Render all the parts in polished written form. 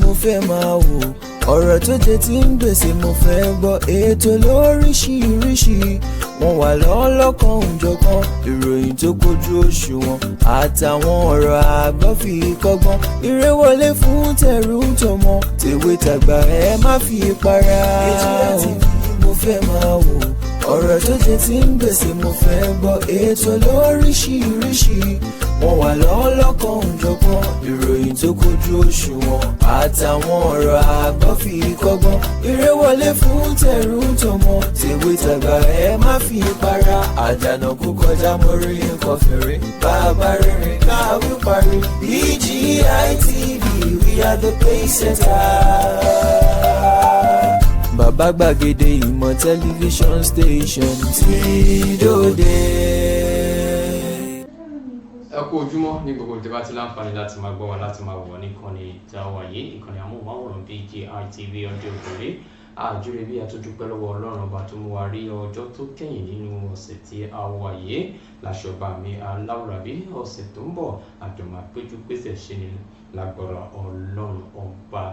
mo fẹ́ máa wò, ọ̀rọ̀ tó jẹ ti ń gbèsè mo fẹ́ gbọ́. Ètò lóríṣiríṣi wọ́n wà lọ́lọ́kan òjọ̀kan, ìròyìn tó kojú òṣùwọ̀n àtàwọn ọ̀rọ̀ àgbọ́ fi kọ́gbọ́n. Eré wọlé fún tẹ̀rù tọmọ, tèwe tàgbà ẹ má fi para. Ètò TV mo fẹ́ máa wò, ọ̀rọ̀ tó jẹ ti ń gbèsè mo fẹ́ gbọ́. Ètò lóríṣiríṣi wọ́n wà lọ́lọ́kan òjọ̀kan, ìròyìn tó kojú òṣùwọ̀n àtàwọn ọ̀rọ̀ àgbọ́ fi kọ́gbọ́n. Eré wọlé fún tẹ̀rù tọmọ, tèwe tàgbà ẹ má fi para. Àdànà kú kọjá mórí nǹkan fèrè, bàbá rere káwí parí. BGI TV, we are the pace setters. Bàbá gbàgede ìmọ̀ tẹlifíṣọ̀n station tí dòde. Ẹ kú ojúmọ́ ní gbogbo ìjọba tí láǹfààní láti máa gbọ́ wa láti máa wọ̀ níkànnì ìtawà yìí, ìkànnì amóhùnmáwòrán BGI TV ọjọ́ òkèèrè. Àjúre bí a tó dúpẹ́ lọ́wọ́ Ọlọ́run ọba tó mú wa rí ọjọ́ tó kẹ́yìn nínú ọ̀sẹ̀ tí a wà yìí. Láṣọba mi aláwùrábí ọ̀sẹ̀ tó ń bọ̀ àjọmọ̀ péjú pèsè ṣe ni lágbára Ọlọ́run ọba.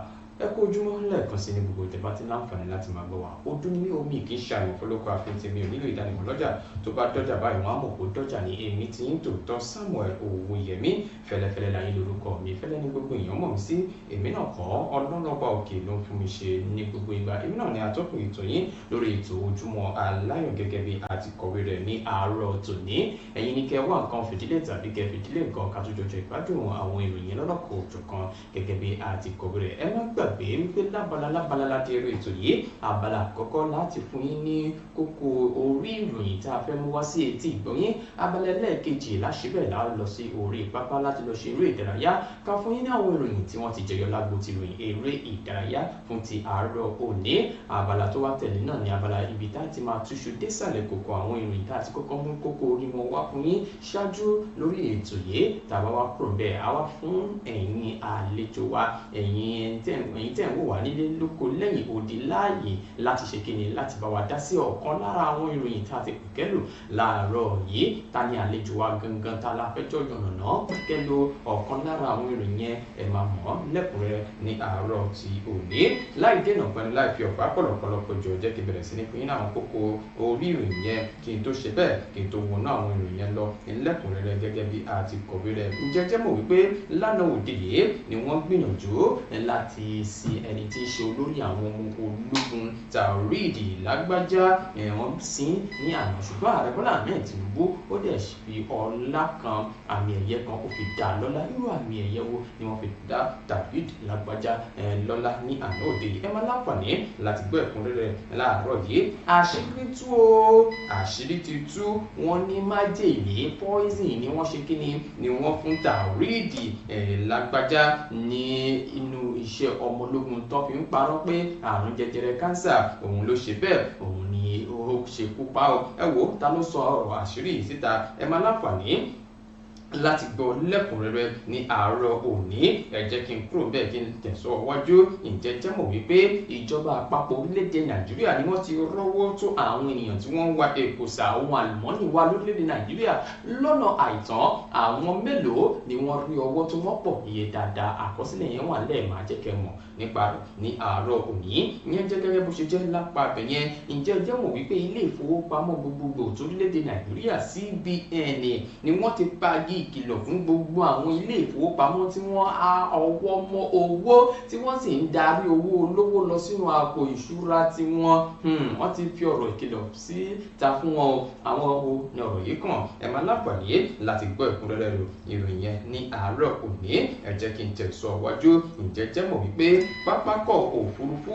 Ẹ kú ojúmọ́ lẹ́ẹ̀kan sí ní gbogbo ìjọba tí láǹfààní láti máa gbọ́ wa. Ọdún ní omi kì í ṣàyàn fọlọ́kọ àfihàn mi ò nílò ìdánimọ̀ lọ́jà tó bá dọ́jà báyìí wọ́n á mọ̀ kó dọ́jà ní èmi tí ń tòótọ́ Samuel Owóyẹmí fẹ́lẹ́fẹ́lẹ́ láyé lórúkọ mi. Fẹ́lẹ́ ní gbogbo èèyàn mọ̀ mí sí, èmi náà kọ́ Ọlọ́run ọba òkè ló ń fún mi ṣe ní gbogbo ìgbà. Èmi náà ni atọ́kùn ètò yín lórí ètò Ojúmọ́ Aláyọ̀ gẹ́gẹ́ bí a ti kọ̀wé rẹ̀ ní àárọ̀ tòní. Ẹ̀yin ni kẹ́ wá nǹkan fìdílé tàbí kẹ́ fìdílé nǹkan ká tó jọjọ ìgbádùn àwọn ìròyìn lọ́lọ́kọ̀ òjọ̀kan gẹ́gẹ́ bí a ti kọ̀wé rẹ̀. Ẹ má gbàgbé wípé lábala láti eré ètò yìí, abala àkọ́kọ́ láti fún yín ní kókó orí ìròyìn tá a fẹ́ mú wá sí etí ìgbọ̀nyín. Abala ẹlẹ́ẹ̀kejì láṣìbẹ̀ la lọ sí orí pápá láti lọ ṣe eré ìdárayá ká fún yín ní àwọn ìròyìn tí wọ́n ti jẹyọ lágbo ti ròyìn eré ìdárayá fún ti àárọ̀ òní. Abala tó wá tẹ̀lé náà ni abala ibi tá a ti máa túṣu désàlẹ̀ kòkó àwọn ìròyìn tá a ti kọ́kọ́ mú kókó orí wọn wá fún yín ṣáájú lórí ètò yìí. Tàbá wá kúrò bẹ́ẹ̀ á wá fún ẹ̀yin àlejò wa, ẹ̀yin tẹ̀ ń wò wá nílé lóko lẹ́yìn òdì láàyè láti ṣe kíni láti bá wa dá sí ọ̀kan lára àwọn ìròyìn tá a ti pẹ̀kẹ́lù láàárọ̀ yìí. Ta ni àlejò wa gangan ta la fẹ́jọ́ yànnàná pẹ̀kẹ́lù ọ̀kan lára àwọn ìròyìn yẹn ẹ máa mọ̀ lẹ́kùnrẹ́rẹ́ ní àárọ̀ ti òní. Láì dènà pẹ̀lú láì fi ọ̀pá pọ̀lọ̀pọ̀lọpọ̀ jọ jẹ́ kí bẹ̀rẹ̀ sí ní fún yín àwọn kókó orí ìròyìn yẹn kí n tó ṣe bẹ́ẹ̀ kí n tó wọnú àwọn ìròyìn yẹn lọ lẹ́kùnrẹ́rẹ́ gẹ́gẹ́ bí a ti kọ̀wé rẹ̀. Ǹjẹ́ jẹ́ mọ̀ wípé lánàá òde yìí ni wọ́n gbìyànjú láti sin ẹni tí í ṣe olórí àwọn ọmọ ológun Taoreed Lágbájá. Wọ́n sin ní àná ṣùgbọ́n ààrẹ Bọ́lá Ahmed Tinubu ó dẹ̀ fi ọlá kan àmì ẹ̀yẹ kan ó fi dá lọ́lá. Irú àmì ẹ̀yẹ wo ni wọ́n fi dá Taoreed Lágbájá lọ́lá ní àná òde yìí? Ẹ máa láǹfààní láti gbọ́ ẹ̀kúnrẹ́rẹ́ láàárọ̀ yìí. Àṣírí tú o, àṣírí ti tú. Wọ́n ní májèlé poison ni wọ́n ṣe kíni ni wọ́n fún Taoreed Lágbájá ní inú iṣẹ́ ọmọ ológun tó fi ń parọ́ pé àrùn jẹjẹrẹ kánsà òun ló ṣe bẹ́ẹ̀, òun ni ó ṣekú pa ọ́. Ẹ wò ta ló sọ ọ̀rọ̀ àṣírí yìí síta? Ẹ máa láǹfààní láti gbọ́ lẹ́kùnrẹ́rẹ́ ní àárọ̀ òní. Ẹ jẹ́ kí n kúrò bẹ́ẹ̀ kí n tẹ̀sọ́ wájú. Ǹjẹ́ jẹ́ mọ̀ wípé ìjọba àpapọ̀ orílẹ̀-èdè Nàìjíríà ni wọ́n ti rọ́wọ́ tó àwọn ènìyàn tí wọ́n ń wa èkòsà ohun àlùmọ́nì wa lórílẹ̀-èdè Nàìjíríà lọ́nà àìtọ́. Àwọn mélòó ni wọ́n rí ọwọ́ tó wọ́n pọ̀ iye dáadáa? Àkọsílẹ̀ yẹn wà lẹ́ẹ̀ máa jẹ́ kẹ́ mọ̀ nípa rẹ̀ ní àárọ̀ òní. Ìyẹn jẹ́ gẹ́gẹ́ bó ṣe jẹ́ lápá abẹ yẹn. Ǹjẹ́ jẹ́ mọ̀ wípé ilé ìfowópamọ́ gbogbogbò torílẹ̀-èdè Nàìjíríà CBN ni wọ́n ti pagi ìkìlọ̀ fún gbogbo àwọn ilé ìfowópamọ́ tí wọ́n á ọwọ́ mọ́ owó tí wọ́n sì ń darí owó olówó lọ sínú àpò ìṣúra tí wọ́n ti fi ọ̀rọ̀ ìkìlọ̀ síta fún wọn o. Àwọn owó ni ọ̀rọ̀ yìí kàn. Ẹ máa láǹfààní láti gbọ́ ẹ̀kúnrẹ́rẹ́ ìròyìn yẹn ní àárọ̀ òní. Ẹ jẹ́ kí n tẹ̀sọ̀ wájú. Ǹjẹ́ jẹ́ mọ̀ wípé pápákọ̀ òfurufú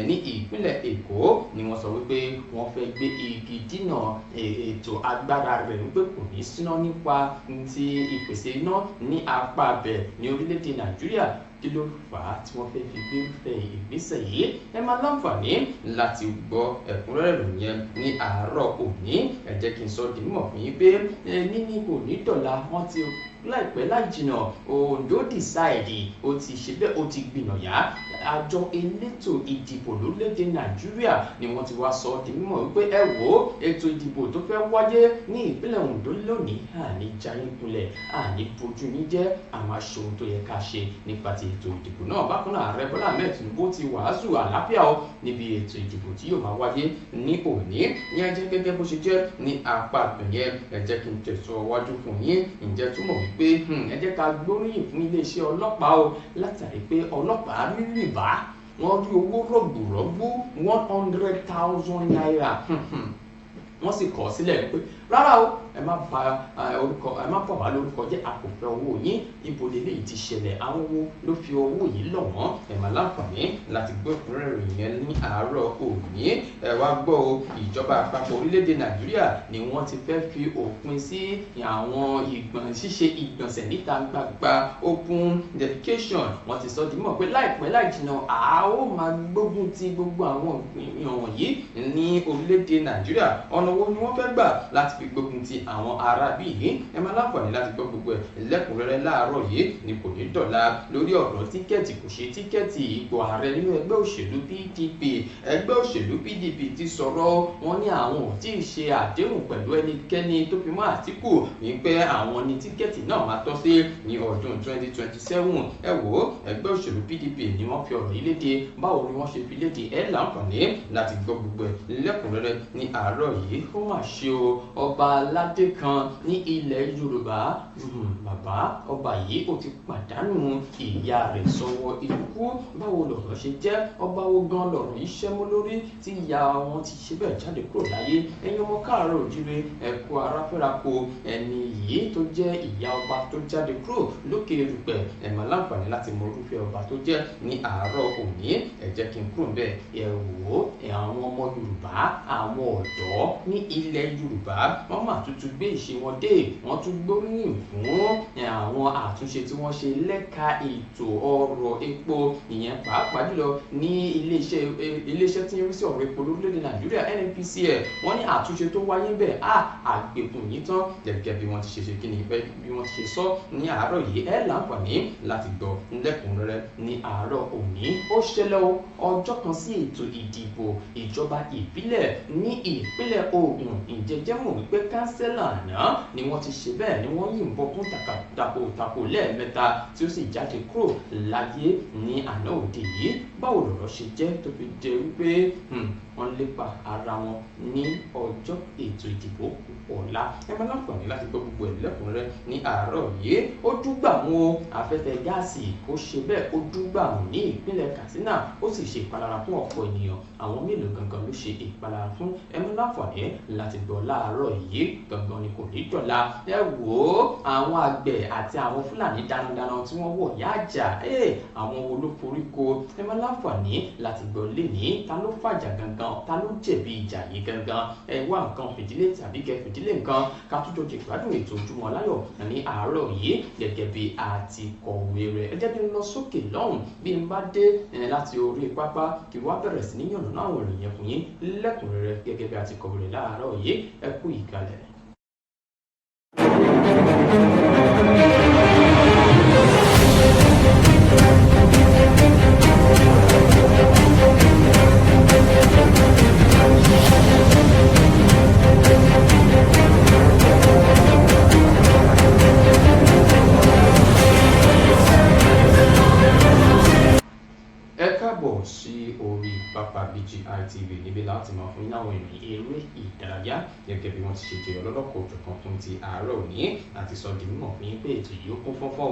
ní ìpínlẹ̀ Èkó ni wọ́n sọ wípé wọ́n fẹ́ gbé igi dínà ètò agbára rẹ̀ wípé kò ní síná nípa ti ìpèsè iná ní apá abẹ ní orílẹ̀-èdè Nàìjíríà. Kí ló fà á tí wọ́n fẹ́ fi gbé irúfẹ́ ìgbésẹ̀ yìí? Ẹ máa láǹfààní láti gbọ́ ẹ̀kúnrẹ́rẹ́ ìròyìn yẹn ní àárọ̀ òní. Ẹ jẹ́ kí n sọ di mímọ̀ fún yín pé níní kò ní dọ̀la wọ́n ti láìpẹ́ láì jìnà Ondo Decide ó ti ṣe bẹ́ẹ̀ ó ti gbìnàyà. Àjọ elétò ìdìbò lórílẹ̀-èdè Nàìjíríà ni wọ́n ti wá sọ di mímọ̀ wípé ẹ wò ó ètò ìdìbò tó fẹ́ wáyé ní ìpínlẹ̀ Ondo lónìí àní jayín kulẹ̀ àní bojú yín jẹ́ àmọ́ aṣọ ohun tó yẹ ká ṣe nípa ti ètò ìdìbò náà. Bákan náà ààrẹ Bọ́lá Ahmed Tinubu ti wàásù àlàáfíà o níbi ètò ìdìbò tí yóò máa wáyé ní òní. Ìyẹn jẹ́ gẹ́gẹ́ bó ṣe jẹ́ ní apá àgbẹ̀yẹ. Ẹ jẹ́ kí n tẹ̀síwájú fún yín. Ǹjẹ́ túmọ̀ wípé ẹ jẹ́ ká gbóríyìn fún iléeṣẹ́ ọlọ́pàá o látàrí pé ọlọ́pàá rí rìbá, wọ́n rí owó rọ̀gbùrọ̀gbù 100,000 naira. Wọ́n sì kọ̀ sílẹ̀ pé rárá o, ẹ má bà wá lórúkọ jẹ́, a kò fẹ́ owó yín. Ibo lélẹ́yìí ti ṣẹlẹ̀, àwọn wo ló fi owó yìí lọ̀ wọ́n? Ẹ máa láǹfààní láti gbọ́ ìpínlẹ̀ yẹn ní àárọ̀ òní. Ẹ wá gbọ́ o, ìjọba àpapọ̀ orílẹ̀-èdè Nàìjíríà ni wọ́n ti fẹ́ fi òpin sí àwọn ṣíṣe ìgbọ̀nsẹ̀ níta gbangba open defecation. Wọ́n ti sọ di mọ̀ pé láìpẹ́ láì jìnnà a ó máa gbógun ti gbogbo àwọn èèyàn wọ̀nyí ní orílẹ̀-èdè Nàìjíríà. Ọ̀nà wo ni wọ́n fẹ́ gbà láti fi gbógun ti àwọn ará bí yìí? Ẹ máa láǹfààní láti gbọ́ gbogbo ẹ̀ lẹ́kùnrẹ́rẹ́ láàárọ̀ yìí ní kò ní dọ̀la lórí ọ̀rọ̀ tíkẹ́ẹ̀tì kò ṣe tíkẹ́ẹ̀tì ipò ààrẹ nínú ẹgbẹ́ òṣèlú PDP. Ẹgbẹ́ òṣèlú PDP ti sọ̀rọ̀, wọ́n ní àwọn ò tí ì ṣe àdéhùn pẹ̀lú ẹnikẹ́ni tó fi mọ́ Àtíkù wípé àwọn ní tíkẹ́ẹ̀tì náà máa tọ́ sí ní ọdún 2027. Ẹ wò ó, ẹgbẹ́ òṣèlú PDP ni wọ́n fi ọ̀rọ̀ yìí léde. Báwo ni wọ́n ṣe fi léde? Ẹ láǹfààní láti gbọ́ gbogbo ẹ̀ lẹ́kùnrẹ́rẹ́ ní àárọ̀ yìí. Ó mà ṣe o, ọba aládé kan ní ilẹ̀ Yorùbá, bàbá ọba yìí ó ti pàdánù ìyá rẹ̀ sọ́wọ́ ikú. Báwo lọ̀rọ̀ ṣe jẹ́? Ọba wo gan lọ̀rọ̀ yìí ṣẹ́ mọ́ lórí tí ìyá wọn ti ṣe bẹ́ẹ̀ jáde kúrò láyé? Ẹ̀yin ọmọ káàárọ̀ òjíire, ẹ kú ara fẹ́ra kó ẹni yìí tó jẹ́ ìyá ọba tó jáde kúrò lókè erùpẹ̀. Ẹ máa láǹfààní láti mọ irúfẹ́ ọba tó jẹ́ ní àárọ̀ òní. Ẹ jẹ́ kí n kúrò bẹ́ẹ̀. Ẹ wò ó, àwọn ọmọ Yorùbá, àwọn ọ̀dọ́ ní ilẹ̀ Yorùbá, wọ́n máa tuntun gbé ìṣe wọn dé. Wọ́n tún gbóríyìn fún àwọn àtúnṣe tí wọ́n ṣe lẹ́ka ètò ọrọ̀ epo, ìyẹn pàápàá jùlọ ní iléeṣẹ́ tí ń rí sí ọ̀rọ̀ epo lórílẹ̀‐èdè Nàìjíríà NNPCL. Wọ́n ní àtúnṣe tó wáyé bẹ́ẹ̀ àgbẹ̀kùn yìí tán gẹ́gẹ́ bí wọ́n ti ṣe kí ni bí wọ́n ti ṣe sọ ní àárọ̀ yìí. Ẹ láǹfààní láti gbọ́ lẹ́kùnrẹ́rẹ́ ní àárọ̀ òní. Ó ṣẹlẹ̀ o, ọjọ́ kan sí ètò ìdìbò ìjọba ìbílẹ̀ ní ìpínlẹ̀ Ògùn. Ǹjẹ́ mọ̀ wípé kánsẹ́là àná ni wọ́n ti ṣe bẹ́ẹ̀ ni wọ́n yìnbọn fún tako lẹ́ẹ̀mẹ́ta tí ó sì jáde kúrò láyé ní àná òde yìí. Báwo lọ̀rọ̀ ṣe jẹ́ tó fi jẹ́ wípé wọ́n lépa ara wọn ní ọjọ́ ètò ìdìbò ọ̀la? Ẹ máa láǹfààní láti gbọ́ gbogbo ẹ̀ lẹ́kùnrẹ́rẹ́ ní àárọ̀ yìí. Ó dúgbàmù afẹ́fẹ́ gáàsì ó ṣe bẹ́ẹ̀ ó dúgbàmù ní ìpínlẹ̀ Katsina, ó sì ṣe ìpalára fún ọ̀pọ̀ ènìyàn. Àwọn mélòó gangan ló ṣe ìpalára fún? Ẹ máa láǹfààní láti gbọ́ láàárọ̀ yìí, gangan ni kò ní dọ̀la. Ẹ wò ó, àwọn àgbẹ̀ àti àwọn Fúlàní darandaran tí wọ́n wọ̀ yáàjà, àwọn wo ló forí ko? Ẹ máa láǹfààní láti gbọ́ lénìí. Ta ló fàjà gangan? Ta ló jẹ̀bi ìjà yìí gangan? Ẹ wá nǹkan fìdílé tàbí kẹ fìdílé nǹkan ká tó jọ ìgbádùn ètò Ojúmọ́ Láyọ̀ ní àárọ̀ yìí gẹ́gẹ́ bí a ti kọ̀wé rẹ̀. Ẹ jẹ́ kí n lọ sókè lọ́hùn. Bí n bá dé láti orí pápá kí wá bẹ̀rẹ̀ sí ní yànnà àwọn ìròyìn fún yín lẹ́kùnrẹ́rẹ́ gẹ́gẹ́ bí a ti kọ̀wé rẹ̀ láàárọ̀ yìí. Ẹ kú ìkàlẹ̀. Sí orí pápá BGI TV níbi láti máa fún yín àwọn ìròyìn eré ìdárayá gẹ́gẹ́ bí wọ́n ti ṣe jẹ́ ọlọ́lọ́kọ̀ òjọ̀kan fún ti àárọ̀ òní àti sọ di mímọ̀ fún yín pé ètò yìí ó kún fọ́fọ́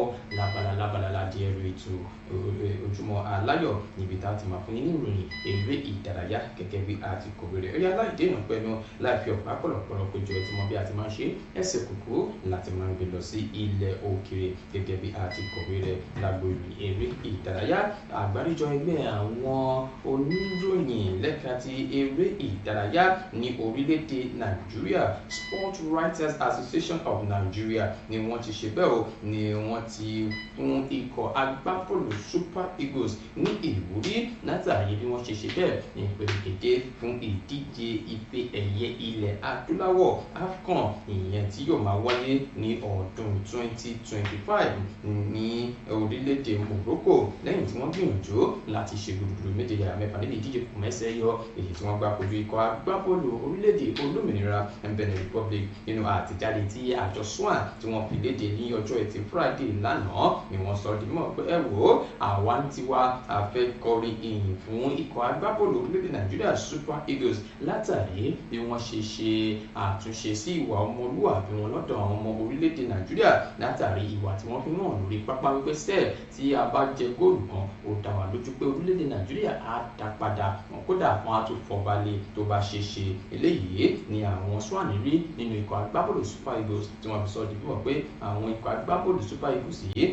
lábala láti ẹrù ètò Ojúmọ́ Aláyọ̀ níbi tá a ti máa fún yín ní ìròyìn eré ìdárayá gẹ́gẹ́ bí a ti kọ̀wé rẹ̀. Ó yá láìdé ìnà pẹ̀lú láì fi ọ̀pá pọ̀lọ̀pọ̀lọ̀ péjọ ẹ̀ tí mo bí a ti máa ṣe ẹsẹ̀ kùkú láti máa gbé lọ sí ilẹ̀ òkèèrè gẹ́gẹ́ bí a ti kọ̀wé rẹ̀ lágbo ìròyìn eré ìdárayá. Àgbáríjọ ẹgbẹ́ àwọn oníròyìn lẹ́ka ti eré ìdárayá ní orílẹ̀-èdè Nàìjíríà, Sport Writers Association of Nigeria ni wọ́n ti ṣe bẹ́ẹ̀ o, ni wọ́n ti fún ikọ̀ agbábọ́ọ̀lù Super Eagles ní ìwúrí látàrí bí wọ́n ṣe bẹ́ẹ̀ ní ìpèdèkéde fún ìdíje ife ẹ̀yẹ ilẹ̀ adúláwọ̀ AFCON, ìyẹn tí yóò máa wáyé ní ọdún 2025 ní orílẹ̀-èdè Morocco lẹ́yìn tí wọ́n gbìyànjú láti ṣe gbùdùgbùdù méje yàrá mẹ́fà níbi ìdíje kò mẹ́sẹ̀ yọ èyí tí wọ́n gbá kojú ikọ̀ agbábọ́ọ̀lù orílẹ̀-èdè olómìnira Benin Republic nínú àtẹ̀jáde tí àjọ SWAN tí wọ́n fi léde ní ọjọ́ ẹtì Friday lánàá ni wọ́n sọ di mọ̀ pé ẹ wò ó àwa ń tiwa àfẹ́ kọrin ìyìn fún ikọ̀ agbábọ́ọ̀lù orílẹ̀-èdè Nàìjíríà Super Eagles látàrí bí wọ́n ṣe ṣe àtúnṣe sí ìwà ọmọlúwàbí wọn lọ́dọ̀ àwọn ọmọ orílẹ̀-èdè Nàìjíríà látàrí ìwà tí wọ́n fi hàn lórí pápá wípé sẹ́ẹ̀ tí a bá jẹ góòlù kan ó dá wa lójú pé orílẹ̀-èdè Nàìjíríà á dá padà wọn kódà wọn á tún fọbalẹ̀ tó bá ṣe ṣe eléyìí ni àwọn SWAN rí nínú ikọ̀ agbábọ́ọ̀lù Super Eagles tí wọ́n fi sọ di bímọ pé àwọn ikọ̀ agbábọ́ọ̀lù Super Eagles yìí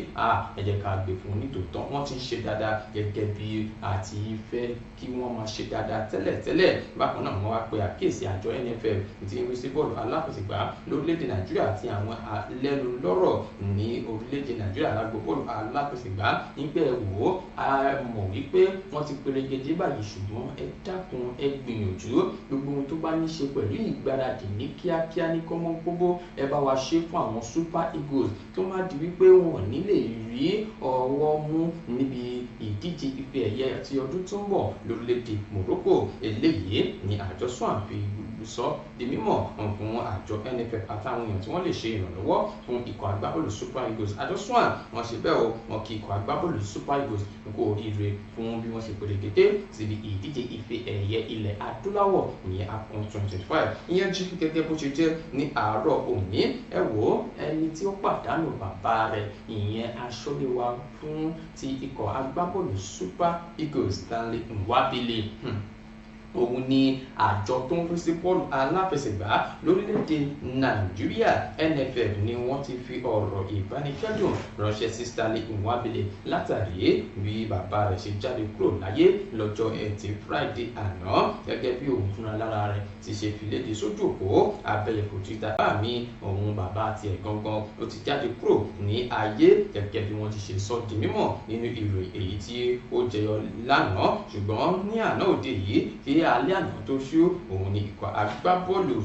ẹ jẹ́ ká gbé fún nítòótọ́ wọ́n ti ń ṣe dáadáa gẹ́gẹ́ bí àti fẹ́ kí wọ́n máa ṣe dáadáa tẹ́lẹ̀tẹ́lẹ̀ bákan náà wọ́n wá pe àkíyèsí àjọ NFF tí ń rí sí bọ́ọ̀lù aláfẹsẹ̀gbá lórílẹ̀‐èdè Nàìjíríà àti àwọn alẹ́nulọ́rọ̀ ní orílẹ̀‐èdè Nàìjíríà lágbo bọ́ọ̀lù aláfẹsẹ̀gbá nígbà wò ó mọ̀ wípé wọ́n ti perégedé báyìí ṣùgbọ́n ẹ dákun ẹ gbìyànjú gbogbo ohun tó bá ní ṣe pẹ̀lú ìgbáradì ní kíákíá ní kọ́mọ́kóbó ẹ bá wa ṣe fún àwọn Super Eagles tó má di wípé wọn ò ní lè rí ọwọ́ mú níbi ìdíje ife ẹ̀yẹ ti ọdún tó ń bọ̀ lórílẹ̀‐èdè Morocco eléyìí ni àjọ SWAN fi sọ di mímọ̀ fún àjọ NFF àtàwọn èèyàn tí wọ́n lè ṣe ìrànlọ́wọ́ fún ikọ̀ agbábọ́ọ̀lù Super Eagles àjọ SWAN wọ́n ṣe bẹ́ẹ̀ o wọ́n kí ikọ̀ agbábọ́ọ̀lù Super Eagles kú oríire fún bí wọ́n ṣe perégedé síbi ìdíje ife ẹ̀yẹ ilẹ̀ adúláwọ̀ ìyẹn AFCON 2025 ìyẹn jí gẹ́gẹ́ bó ṣe jẹ́ ní àárọ̀ òní ẹ wò ó ẹni tí ó pàdánù bàbá rẹ̀ ìyẹn aṣọ́léwá fún ti ikọ̀ agbábọ́ọ̀lù Super Eagles Stanley Nwabili òun ni àjọ tó ń rí sí bọ́ọ̀lù aláfẹsẹ̀gbá lórílẹ̀‐èdè Nàìjíríà NFF ni wọ́n ti fi ọ̀rọ̀ ìbánikẹ́dùn ránṣẹ́ sí Stanley Nwabili látàrí bí bàbá rẹ̀ ṣe jáde kúrò láyé lọ́jọ́ ẹtì Friday àná gẹ́gẹ́ bí òun fúnra lára rẹ̀ ti ṣe fi léde sójú òpó abẹ́yẹfò Twitter mi òun bàbá tiẹ̀ gangan ó ti jáde kúrò ní ayé gẹ́gẹ́ bí wọ́n ti ṣe sọ di mímọ̀ nínú ìròyìn èyí tí ó jẹyọ lánàá ṣùgbọ́n ní àná òde yìí kí alẹ́ àná tó ṣú òun ni ikọ̀ agbábọ́ọ̀lù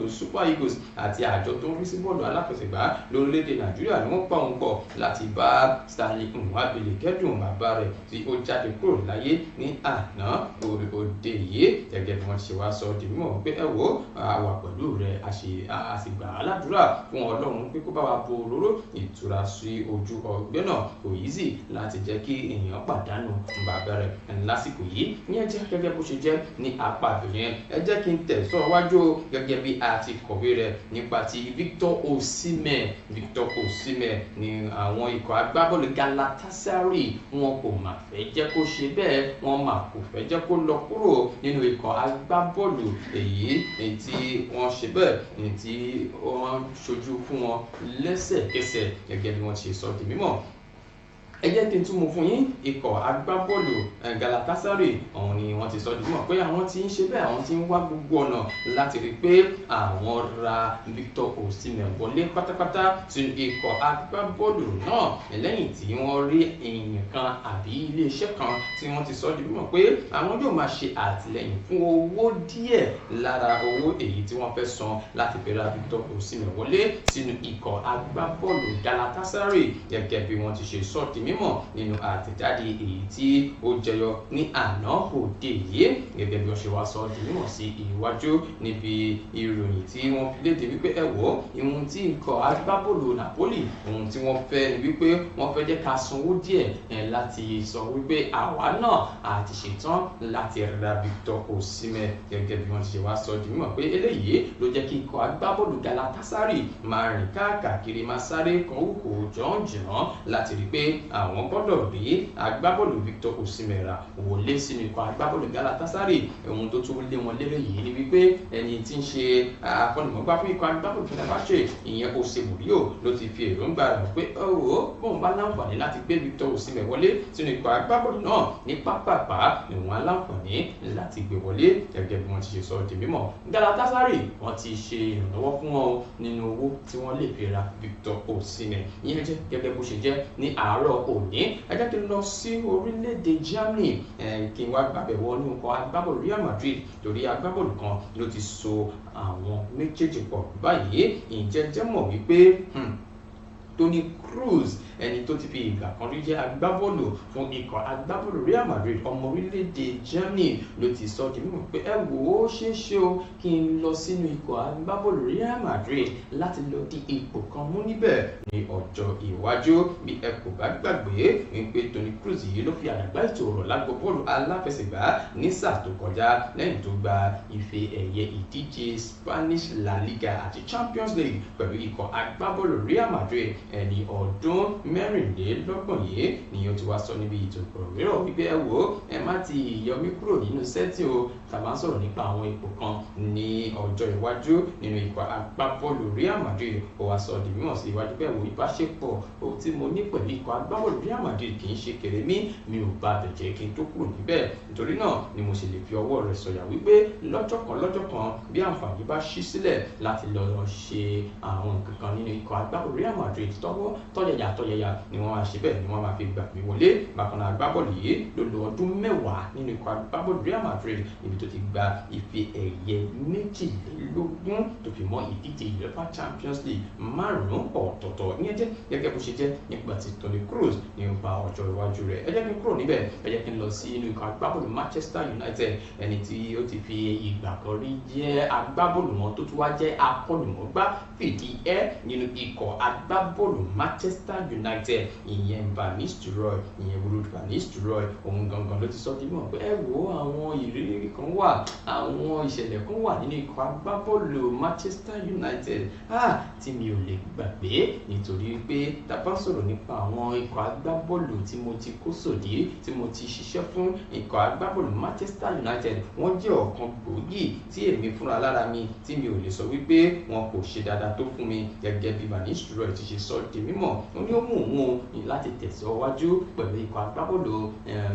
Super Eagles àti àjọ tó ń rí sí bọ́ọ̀lù aláfẹsẹ̀gbá lórílẹ̀‐èdè Nàìjíríà ni wọ́n pa òun pọ̀ láti bá Stanley Nwabili kẹ́dùn bàbá rẹ̀ tí ó jáde kúrò láyé ní àná òde yìí gẹ́gẹ́ bí wọ́n ti ṣe wá sọ di mímọ̀ pé ẹ wò àwa pẹ̀lú rẹ̀ a sì gbà á ládùúrà fún Ọlọ́run pé kó bá wa bo òróró ìtura sí ojú ọgbẹ́ náà kò yí sì láti jẹ́ kí èèyàn pàdánù bàbá rẹ̀ lásìkò yìí ní ẹ jẹ́ gẹ́gẹ́ bó ṣe jẹ́ ní apá àbẹ̀yẹn ẹ jẹ́ kí n tẹ̀sán wájú gẹ́gẹ́ bí a ti kọ̀wé rẹ̀ nípa ti Victor Osimhen ni àwọn ikọ̀ agbábọ́ọ̀lù Galatasaray wọn kò mà fẹ́ jẹ́ kó ṣe bẹ́ẹ̀ wọn mà kò fẹ́ jẹ́ kó lọ kúrò nínú ikọ̀ agbábọ́ọ̀lù èyí tí wọ́n ṣe bẹ́ẹ̀ tí wọ́n ṣojú fún wọn lẹ́sẹ̀kẹsẹ̀ gẹ́gẹ́ bí wọ́n ṣe sọ di mímọ̀ ẹ jẹ́ kí n tún mú fún yín ikọ̀ agbábọ́ọ̀lù Galatasaray ọ̀hún ni wọ́n ti sọ di mímọ̀ pé àwọn tí ń ṣe bẹ́ẹ̀ àwọn tí ń wá gbogbo ọ̀nà láti rí pé àwọn ra Victor Osimhen wọlé pátápátá sínú ikọ̀ agbábọ́ọ̀lù náà lẹ́yìn tí wọ́n rí èèyàn kan àbí iléeṣẹ́ kan tí wọ́n ti sọ di mímọ̀ pé àwọn yóò máa ṣe àtìlẹ́yìn fún owó díẹ̀ lára owó èyí tí wọ́n fẹ́ san láti fi ra Victor Osimhen wọlé sínú ikọ̀ agbábọ́ọ̀lù Galatasaray gẹ́gẹ́ bí wọ́n ti ṣe sọ di mímọ̀ nínú àtẹ̀jáde èyí tí ó jẹyọ ní àná òde yìí gẹ́gẹ́ bí wọ́n ṣe wá sọ di mímọ̀ sí iwájú níbi ìròyìn tí wọ́n fi léde wípé ẹ wò ìhun tí ikọ̀ agbábọ́ọ̀lù Napoli ohun tí wọ́n fẹ́ ni wípé wọ́n fẹ́ jẹ́ ká sanwó díẹ̀ láti sọ wípé àwa náà àti ṣetán láti ra Victor Osimhen gẹ́gẹ́ bí wọ́n ṣe wá sọ di mímọ̀ pé eléyìí ló jẹ́ kí ikọ̀ agbábọ́ọ̀lù Galatasaray máa rìn káàkiri máa sáré kan òkò jọ̀ǹjọ̀ǹ láti rí pé àwọn gbọ́dọ̀ rí agbábọ́ọ̀lù Victor Osimhen rà wọlé sínú ikọ̀ agbábọ́ọ̀lù Galatasaray ohun tó tún lé wọn lérè yìí ni wípé ẹni tí ń ṣe akọ́nìmọ̀gbá fún ikọ̀ agbábọ́ọ̀lù Fenerbahce ìyẹn Jose Mourinho ló ti fi èròǹgbà rẹ̀ pé bóun bá láǹfààní láti gbé Victor Osimhen wọlé sínú ikọ̀ agbábọ́ọ̀lù náà ní pápápá ni wọ́n á láǹfààní láti gbé wọlé gẹ́gẹ́ bí wọ́n ti ṣe sọ di mímọ̀ Galatasaray wọ́n ti ṣe ìrànlọ́wọ́ fún wọn nínú owó tí wọ́n lè fi ra Victor Osimhen ìyẹn jẹ́ gẹ́gẹ́ bó ṣe jẹ́ ní àárọ̀ òní ẹ jẹ́ kí n lọ sí orílẹ̀-èdè Germany kí n wá gbàbẹ̀ wọ inú nǹkan agbábọ́ọ̀lù Real Madrid torí agbábọ́ọ̀lù kan ló ti so àwọn méjèèjì pọ̀ báyìí ìjẹ́jẹ́ mọ̀ wípé Toni Kroos ẹni tó ti fi ìgbà kan rí jẹ́ agbábọ́ọ̀lù fún ikọ̀ agbábọ́ọ̀lù Real Madrid ọmọ orílẹ̀-èdè Germany ló ti sọ di mímọ̀ pé ẹ wò ó ṣeéṣe o kí n lọ sínú ikọ̀ agbábọ́ọ̀lù Real Madrid láti lọ di ipò kan mú níbẹ̀ ní ọjọ́ iwájú bí ẹ kò bá gbàgbé wípé Toni Kroos yìí ló fi àdàgbà ètò ọ̀rọ̀ lágbo bọ́ọ̀lù aláfẹsẹ̀gbá ní sáà tó kọjá lẹ́yìn tó gba ife ẹ̀yẹ ìdíje Spanish La Liga àti Champions League pẹ̀lú ikọ̀ agbábọ́ọ̀lù Real Madrid ẹni ọdún mẹ́rìnlélọ́gbọ̀n yìí ni ó ti wá sọ níbi ètò ìfọ̀rọ̀wérọ̀ wípé ẹ wò ó ẹ má ti yọmí kúrò nínú sẹ́tì o tàbá ń sọ̀rọ̀ nípa àwọn ipò kan ní ọjọ́ iwájú nínú ikọ̀ agbábọ́ọ̀lù Real Madrid ó wá sọ di mímọ̀ sí iwájú pé wo ìbáṣepọ̀ tí mo ní pẹ̀lú ikọ̀ agbábọ́ọ̀lù Real Madrid kì í ṣe kèrèmí mi ò bá bẹ̀ jẹ́ kí n tó kúrò níbẹ̀ nítorí náà ni mo ṣe lè fi ọwọ́ rẹ̀ sọ̀yà wípé lọ́jọ́ kan bí àǹfààní bá ṣí sílẹ̀ láti lọ ṣe àwọn nǹkan kan nínú ikọ̀ agbábọ́ọ̀lù Real Madrid tọ́yẹ̀yà ni wọ́n máa ṣe bẹ́ẹ̀ ni wọ́n máa fi gbà mí wọlé bákan náà agbábọ́ọ̀lù yìí ló lo ọdún mẹ́wàá nínú ikọ̀ agbábọ́ọ̀lù Real Madrid níbi tó ti gba ife ẹ̀yẹ 22 tó fi mọ́ ìdíje UEFA Champions League 5 ọ̀tọ̀ọ̀tọ̀ ìyẹn jẹ́ gẹ́gẹ́ bó ṣe jẹ́ nígbà tí Toni Kroos ní ó bá ọjọ́ iwájú rẹ̀ ẹ jẹ́ kí n kúrò níbẹ̀ ẹ jẹ́ kí n lọ sí inú ikọ̀ agbábọ́ọ̀lù Manchester United ẹni tí ó ti fi ìgbà kan rí jẹ́ agbábọ́ọ̀lù wọn tó tún wá jẹ́ akọ́nìmọ̀gbá fìdí ẹ́ nínú ikọ̀ agbábọ́ọ̀lù Manchester United ìyẹn Van Nistelrooy ìyẹn Ruud van Nistelrooy òun gangan ló ti sọ dímọ̀ pé ẹ wo àwọn ìrírí kan wà àwọn ìṣẹ̀lẹ̀ kan wà nínú ikọ̀ agbábọ́ọ̀lù Manchester United tí mi ò lè gbàgbé nítorí pé tá bá sọ̀rọ̀ nípa àwọn ikọ̀ agbábọ́ọ̀lù tí mo ti kó sòdí tí mo ti ṣiṣẹ́ fún ikọ̀ agbábọ́ọ̀lù Manchester United wọ́n jẹ́ ọ̀kan gbòógì tí èmi fúnra lára mi tí mi ò lè sọ wípé wọn kò ṣe dáadáa tó fún mi gẹ́gẹ́ bí Van Nistelrooy ti ṣe sọ di mímọ̀ ó ní ó mú òun láti tẹ̀síwájú pẹ̀lú ikọ̀ agbábọ́ọ̀lù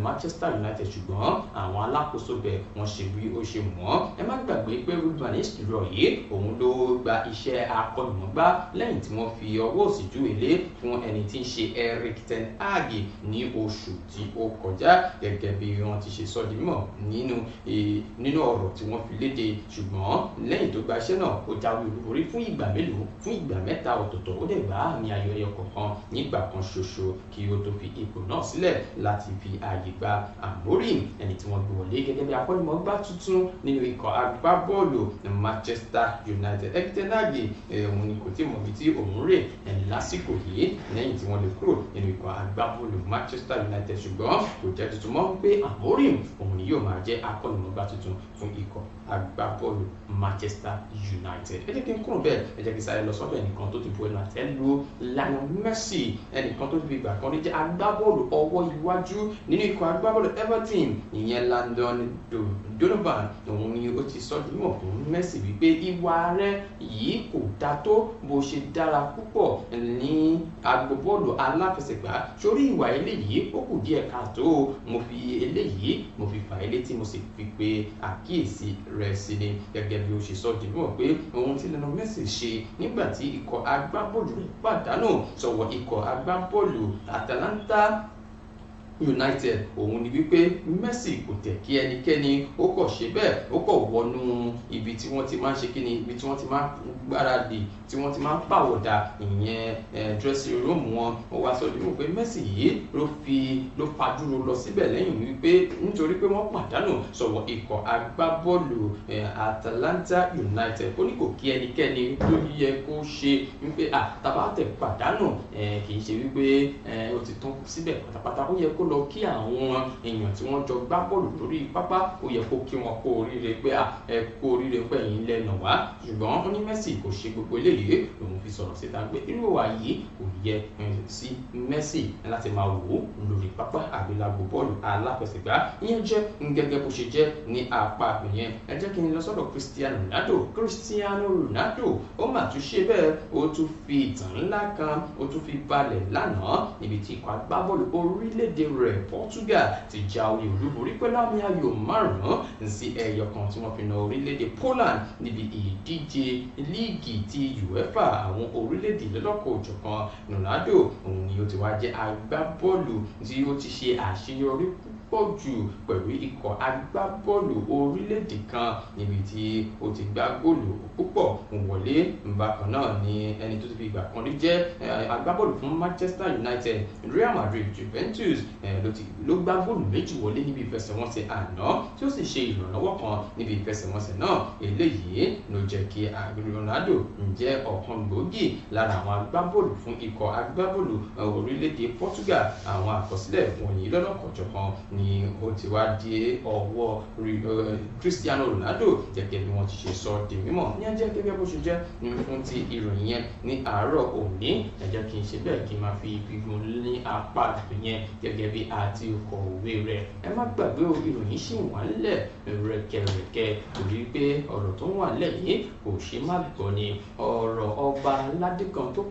Manchester United ṣùgbọ́n àwọn alákòóso bẹ̀ wọ́n ṣe bí ó ṣe wọ́n ẹ má gbàgbé pé Ruud van Nistelrooy yìí òun ló gba iṣẹ́ akọ́nìmọ̀gbá lẹ́yìn tí wọ́n fi ọwọ́ òsì júwe lé fún ẹni tí ń ṣe Erik ten Hag ní oṣù tí ó kọjá gẹ́gẹ́ bí wọ́n ti ṣe sọ di mímọ̀ nínú ọ̀rọ̀ tí wọ́n fi léde ṣùgbọ́n lẹ́yìn tó gba iṣẹ́ náà ó jáwé olúborí fún ìgbà mélòó fún ìgbà mẹ́ta ọ̀tọ̀ọ̀tọ̀ ó dẹ̀ gbá àmì ayọ̀ ẹyọ kọ̀ọ̀kan nígbà kan ṣoṣo kí ó tó fi ipò náà sílẹ̀ láti fi ààyè gba Amorim ẹni tí wọ́n gbé wọlé gẹ́gẹ́ bí akọ́nimọ̀ọ́gbá tuntun nínú ikọ̀ agbábọ́ọ̀lù Manchester United Erik ten Hag òun ni kò tí mọ̀ bí tí òun rè lásìkò yìí lẹ́yìn tí wọ́n lè kúrò nínú ikọ̀ agbábọ́ọ̀lù Manchester United ṣùgbọ́n kò jẹ́ tuntun mọ́ pé Amorim òun ni yóò máa jẹ́ akọ́nimọ̀ọ́gbá tuntun fún ikọ̀ agbábọ́ọ̀lù Manchester United ẹ jẹ́ kí n kúrò bẹ́ẹ̀ ẹ jẹ́ kí n sáré lọ sọ́dọ̀ ẹnìkan tó ti bu ẹnu àtẹ́ lu Lionel Messi ẹnìkan tó ti fi ìgbà kan rí jẹ́ agbábọ́ọ̀lù ọwọ́ iwájú nínú ikọ̀ agbábọ́ọ̀lù Everton ìyẹn Landon Donovan òun ni ó ti sọ dímọ̀ fún Messi wípé ìwà rẹ̀ yìí kò dá tó bó ṣe dára púpọ̀ ní agbábọ́ọ̀lù aláfẹsẹ̀gbá sórí ìwà eléyìí ó kù díẹ̀ káàtó mo fi eléyìí mo fi fà elétí mo sì fi pe àkíyèsí rẹ̀ sí ni gẹ́gẹ́ bí ó ṣe sọ dímọ̀ pé ohun tí Lionel Messi ṣe nígbà tí ikọ̀ agbábọ́ọ̀lù rẹ̀ pàdánù sọ̀wọ́ ikọ̀ agbábọ́ọ̀lù Atalanta United òun ni wípé Messi kò tẹ̀ kí ẹnikẹ́ni ó kọ̀ ṣe bẹ́ẹ̀ ó kọ̀ wọnú ibi tí wọ́n ti máa ń ṣe kíni ibi tí wọ́n ti máa ń gbáradì tí wọ́n ti máa ń pàwọ̀dà ìyẹn dressing room wọn ó wá sọ dúró pé Messi yìí ló fàdúró lọ síbẹ̀ lẹ́yìn wípé nítorí pé wọ́n pàdánù sọ̀wọ́ ikọ̀ agbábọ́ọ̀lù Atalanta United ó ní kò kí ẹnikẹ́ni tó yẹ kó ṣe wípé tàbá tẹ̀ pàdánù kì í ṣe wípé ó ti tán síbẹ̀ pátápátá ó yẹ kó lọ kí àwọn èèyàn tí wọ́n jọ gbá bọ́ọ̀lù lórí pápá ó yẹ kó kí wọn kó oríire pé ẹ kó oríire pé ẹ̀yin lẹ́nà wá ṣùgbọ́n ó ní Messi kò ṣe gbogbo eléyìí lòun fi sọ̀rọ̀ síta pé irú ìwà yìí kò yẹ sí Messi láti máa wò ó lórí pápá àgbélágbó bọ́ọ̀lù aláfẹsẹ̀gbá ìyẹn jẹ́ gẹ́gẹ́ bó ṣe jẹ́ ní apá ìyẹn ẹ jẹ́ kí n lọ sọ́dọ̀ Cristiano Ronaldo ó mà tún ṣe bẹ́ẹ̀ ó tún fi ìtàn ńlá kan ó tún fi balẹ̀ lánàá níbi tí ikọ̀ agbábọ́ọ̀lù orílẹ̀-èdè rẹ̀ Portugal ti jáwé olúborí pẹ̀lú àmì ayò 5-1 tí wọ́n fi na orílẹ̀-èdè Poland níbi ìdíje líìgì ti UEFA àwọn orílẹ̀-èdè lọ́lọ́kọ̀-ò-jọ̀kan Ronaldo òun ni ó ti wá jẹ́ agbábọ́ọ̀lù tí ó ti ṣe àṣeyọrí pọ̀ jù pẹ̀lú ikọ̀ agbábọ́ọ̀lù orílẹ̀-èdè kan níbi tí ó ti gbá góòlù púpọ̀ wọlé. Bákan náà ni ẹni tó ti fi ìgbà kan rí jẹ́ agbábọ́ọ̀lù fún Manchester United, Real Madrid, Juventus ló gbá góòlù méjì wọlé níbi ìfẹsẹ̀wọnsẹ̀ àná tí ó sì ṣe ìrànlọ́wọ́ kan níbi ìfẹsẹ̀wọnsẹ̀ náà. Eléyìí ló jẹ́ kí Ronaldo jẹ́ ọ̀kan gbòógì lára àwọn agbábọ́ọ̀lù fún ikọ̀ agbábọ́ọ̀lù orílẹ̀-èdè Portugal. Àwọn àkọsílẹ̀ wọ̀nyí lọ́lọ́kọ̀jọ̀kan ni ó ti wá dé ọwọ́ Cristiano Ronaldo gẹ́gẹ́ bí wọ́n ti ṣe sọ di mímọ̀. Ní ẹjẹ́ gẹ́gẹ́ bó ṣe jẹ́ fún ti ìròyìn yẹn ní àárọ̀ òní. Ẹ jẹ́ kí n ṣe bẹ́ẹ̀ kí n máa fi gbígun ní apá yẹn gẹ́gẹ́ bí àti kọ̀wé rẹ̀. Ẹ má gbàgbé ìròyìn ṣì wà nílẹ̀ rẹ̀kẹ̀rẹ̀kẹ̀ torí pé ọ̀rọ̀ tó wà nílẹ̀ yìí kò ṣe má gbọ́ ni ọ̀rọ̀ ọba aládé kan tó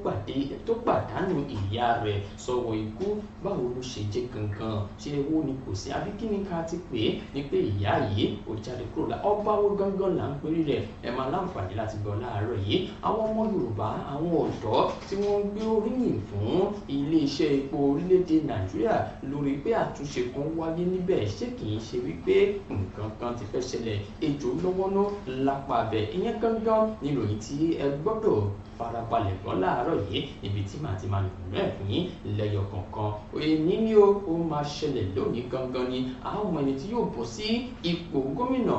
pàdánù ìyá rẹ̀ sọ́wọ́ ikú. Báwo ló ṣe jẹ́ gangan? Ṣé owó ni kò sí àbí kí ni ká ti pè é ní pé ìyá yìí ó jáde kúrò lá ọba wo gangan là ń perí rẹ̀? Ẹ máa láǹfààní láti gbọ́ láàárọ̀ yìí. Àwọn ọmọ Yorùbá, àwọn ọ̀dọ́ tí wọ́n ń gbé oríyìn fún iléeṣẹ́ epo orílẹ̀-èdè Nàìjíríà lórí pé àtúnṣe kan wáyé níbẹ̀. Ṣé kìí ṣe wípé nǹkan kan ti fẹ́ ṣẹlẹ̀? Ejò lọ́wọ́ná lápá bẹ̀. Ìyẹn gangan ni ìròyìn tí ẹ gbọ́dọ̀ farabalẹ̀ gbọ́ láàárọ̀ yìí níbi tí màá ti máa nìkùnú ẹ̀ fún yín lẹ́yọ kọ̀ọ̀kan. Èyí ni ó máa ṣẹlẹ̀ lónìí gangan ni àwọn ọmọ ẹni tí yóò bọ́ sí ipò gómìnà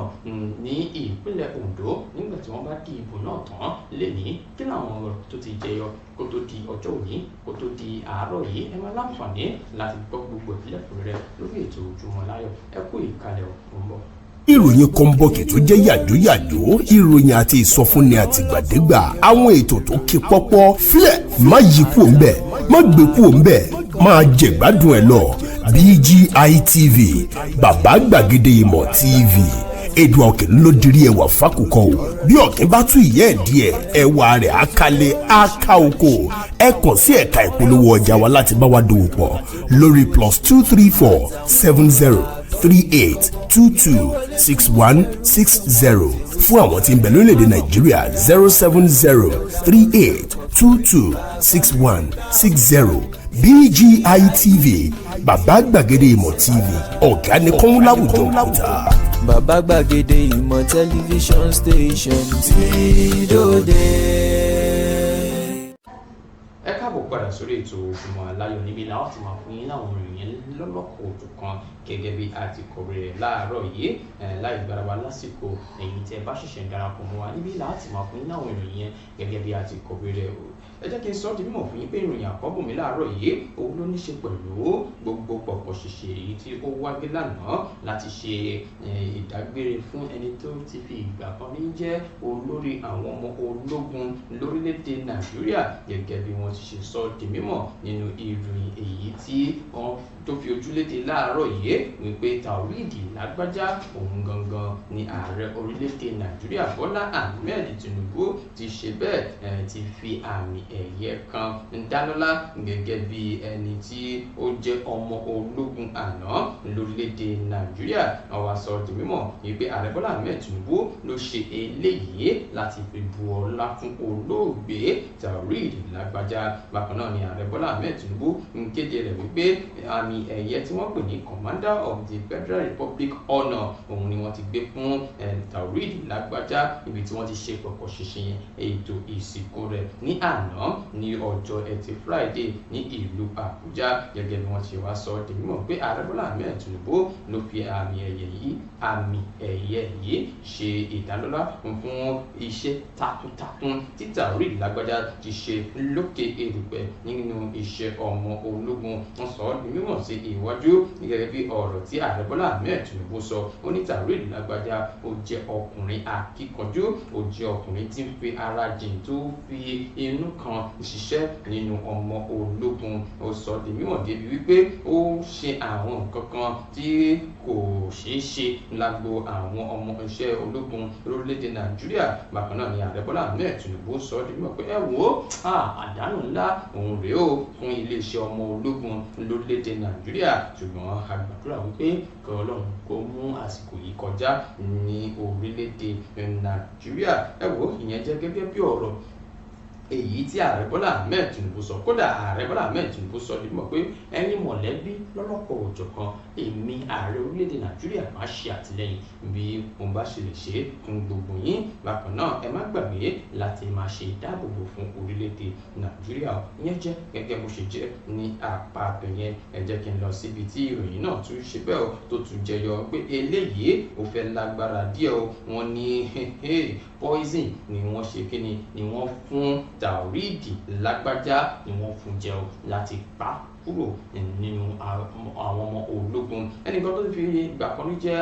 ní ìpínlẹ̀ Ondo nígbà tí wọ́n bá di ìbò náà tán lẹ́ni. Kí làwọn ọ̀rọ̀ tó ti jẹyọ kó tó di ọjọ́ òní, kó tó di àárọ̀ yìí? Ẹ máa láǹfààní láti gbọ́ gbogbo ìpínlẹ̀ rẹ̀ lórí ètò Ojúmọ́ Láyọ̀. Ẹ kú ìkàlẹ̀ ọ̀pọ̀. ìròyìn kọ́ńbọ̀kì tó jẹ́ yàjóyàjó, ìròyìn àti ìsọfúnni àtìgbàdégbà, àwọn ètò tó ké pọ́pọ́ filẹ̀ má yí kúò ń bẹ̀, má gbé kúò ń bẹ̀, máa jẹ̀gbádùn ẹ̀ lọ. BGI TV, bàbá gbàgede ìmọ̀ TV. Èdùà Òkè ló dirí ẹwà fákòkò o. Bí ọ̀kín bá tú ìyẹ́ ẹ̀ díẹ̀, ẹwà rẹ̀ á kalẹ̀ á ká oko. Ẹ kàn sí ẹ̀ka ìpolówó ọjà wa láti bá wa dòwò pọ̀ lórí +234 70 38 22 61 60. Fún àwọn tí ń bẹ lórílẹ̀‐èdè Nàìjíríà 070 38 22 61 60. BGI TV, bàbá gbàgede ìmọ̀ TV, ọ̀gá ni kọ́ń láwùjọ òkúta. Bàbá gbàgede ìmọ̀ tẹlifíṣọ̀n station tí dòde. Ẹ káàbọ̀ padà sórí ètò Ojúmọ́ Láyọ̀ níbi làwọn ti máa fún yín láwọn ìròyìn lọ́lọ́kọ̀ òjọ̀kan gẹ́gẹ́ bí a ti kọ̀wé rẹ̀ láàárọ̀ yìí láì gbára wa lásìkò èyí tí ẹ bá ṣẹ̀ṣẹ̀ darapọ̀ mọ́ wa níbi làwọn ti máa fún yín láwọn ìròyìn yẹn gẹ́gẹ́ bí a ti kọ̀wé rẹ̀ o. Ẹ jẹ́ kí n sọ ọ́ di mímọ̀ fún yín pé ìròyìn àkọ́bùn mi láàárọ̀ yìí òun ló ní ṣe pẹ̀lú gbogbo pọ̀pọ̀ ṣìṣe èyí tí ó wáyé lánàá láti ṣe ìdágbére fún ẹni tó ti fi ìgbà kan ní jẹ́ olórí àwọn ọmọ ológun lórílẹ̀‐èdè Nàìjíríà gẹ́gẹ́ bí wọ́n ti ṣe sọ di mímọ̀ nínú ìròyìn èyí tí wọ́n tó fi ojúlédè láàárọ̀ yìí wípé Taoreed Lágbájá òun gangan ni ààrẹ orílẹ̀‐èdè Nàìjíríà Bọ́lá Ahmed Tinubu ti ṣe bẹ́ẹ̀ ti fi àmì ẹ̀yẹ kan dálọ́lá gẹ́gẹ́ bí ẹni tí ó jẹ́ ọmọ ológun àná lórílẹ̀‐èdè Nàìjíríà. Wọ́n wá sọ di mímọ̀ wípé ààrẹ Bọ́lá Ahmed Tinubu ló ṣe eléyìí láti fi bu ọlá fún olóògbé Taoreed Lágbájá. Bákan náà ni ààrẹ Bọ́lá Ahmed Tinubu ń kéde rẹ̀ wípé àmì ẹ̀yẹ tí wọ́n pè ní Commander of the Federal Republic Honour òun ni wọ́n ti gbé fún Taoreed Lágbájá níbi tí wọ́n ti ṣe pọ̀pọ̀ ṣinṣin ètò ìsìnkú rẹ̀ ní àná ní ọjọ́ Ẹtì Friday ní ìlú Àbújá gẹ́gẹ́ bí wọ́n ti wá sọ di mímọ̀ pé ààrẹ Bọ́lá Ahmed Tinubu ló fi àmì ẹ̀yẹ yìí ṣe ìdálọ́lá fún iṣẹ́ takuntakun tí Taoreed Lágbájá ti ṣe lókè erùpẹ̀ nínú iṣẹ́ ọmọ ológun. Wọ́n sọ di mímọ̀ sí iwájú gẹ́gẹ́ bí ọ̀rọ̀ tí ààrẹ Bọ́lá Ahmed Tinubu sọ. Ó ní Taoreed Lágbájá ó jẹ́ ọkùnrin akíkanjú, ó jẹ́ ọkùnrin tí ń fi ara jìn tó fi inú kan ṣiṣẹ́ nínú ọmọ ológun. Ó sọ di mímọ̀ débi wípé ó ṣe àwọn nǹkan kan tí kò ṣeé ṣe lágbo àwọn ọmọ iṣẹ́ ológun lórílẹ̀‐èdè Nàìjíríà. Bákan náà ni ààrẹ Bọ́lá Ahmed Tinubu sọ di mímọ̀ pé ẹ wò ó àdánù ńlá òun rèé o fún iléeṣẹ́ ọmọ ológun lórílẹ̀‐èdè Nàìjíríà, ṣùgbọ́n a gbàdúrà wípé kí Ọlọ́run kó mú àsìkò yìí kọjá ní orílẹ̀‐èdè Nàìjíríà. Ẹ wò ìyẹn jẹ́ gẹ́gẹ́ bí ọ̀rọ̀ èyí tí ààrẹ Bọ́lá Ahmed Tinubu sọ. Kódà ààrẹ Bọ́lá Ahmed Tinubu sọ ní mọ̀ pé ẹ̀yin mọ̀lẹ́bí lọ́lọ́kọ̀ òjọ̀kan èmi ààrẹ orílẹ̀-èdè Nàìjíríà máa ṣe àtìlẹ́yìn bí mo bá ṣe lè ṣe fún gbogbo yín. Bákan náà ẹ má gbàgbé láti máa ṣe ìdáàbòbò fún orílẹ̀-èdè Nàìjíríà. Ìyẹn jẹ́ gẹ́gẹ́ bó ṣe jẹ́ ní apá abẹ̀yẹn. Ẹ jẹ́ kí n lọ síbi tí ìròyìn náà tún ṣe bẹ́ẹ̀ tó tún jẹyọ pé eléyìí ó fẹ́ lágbára díẹ̀ o. Wọ́n ní poison ni wọ́n ṣe kíni ni wọ́n fún Taoreed Lágbájá ni wọ́n fún jẹ o láti pa kúrò nínú àwọn ọmọ ológun. Ẹnìkan tó fi ìgbà kan ní jẹ́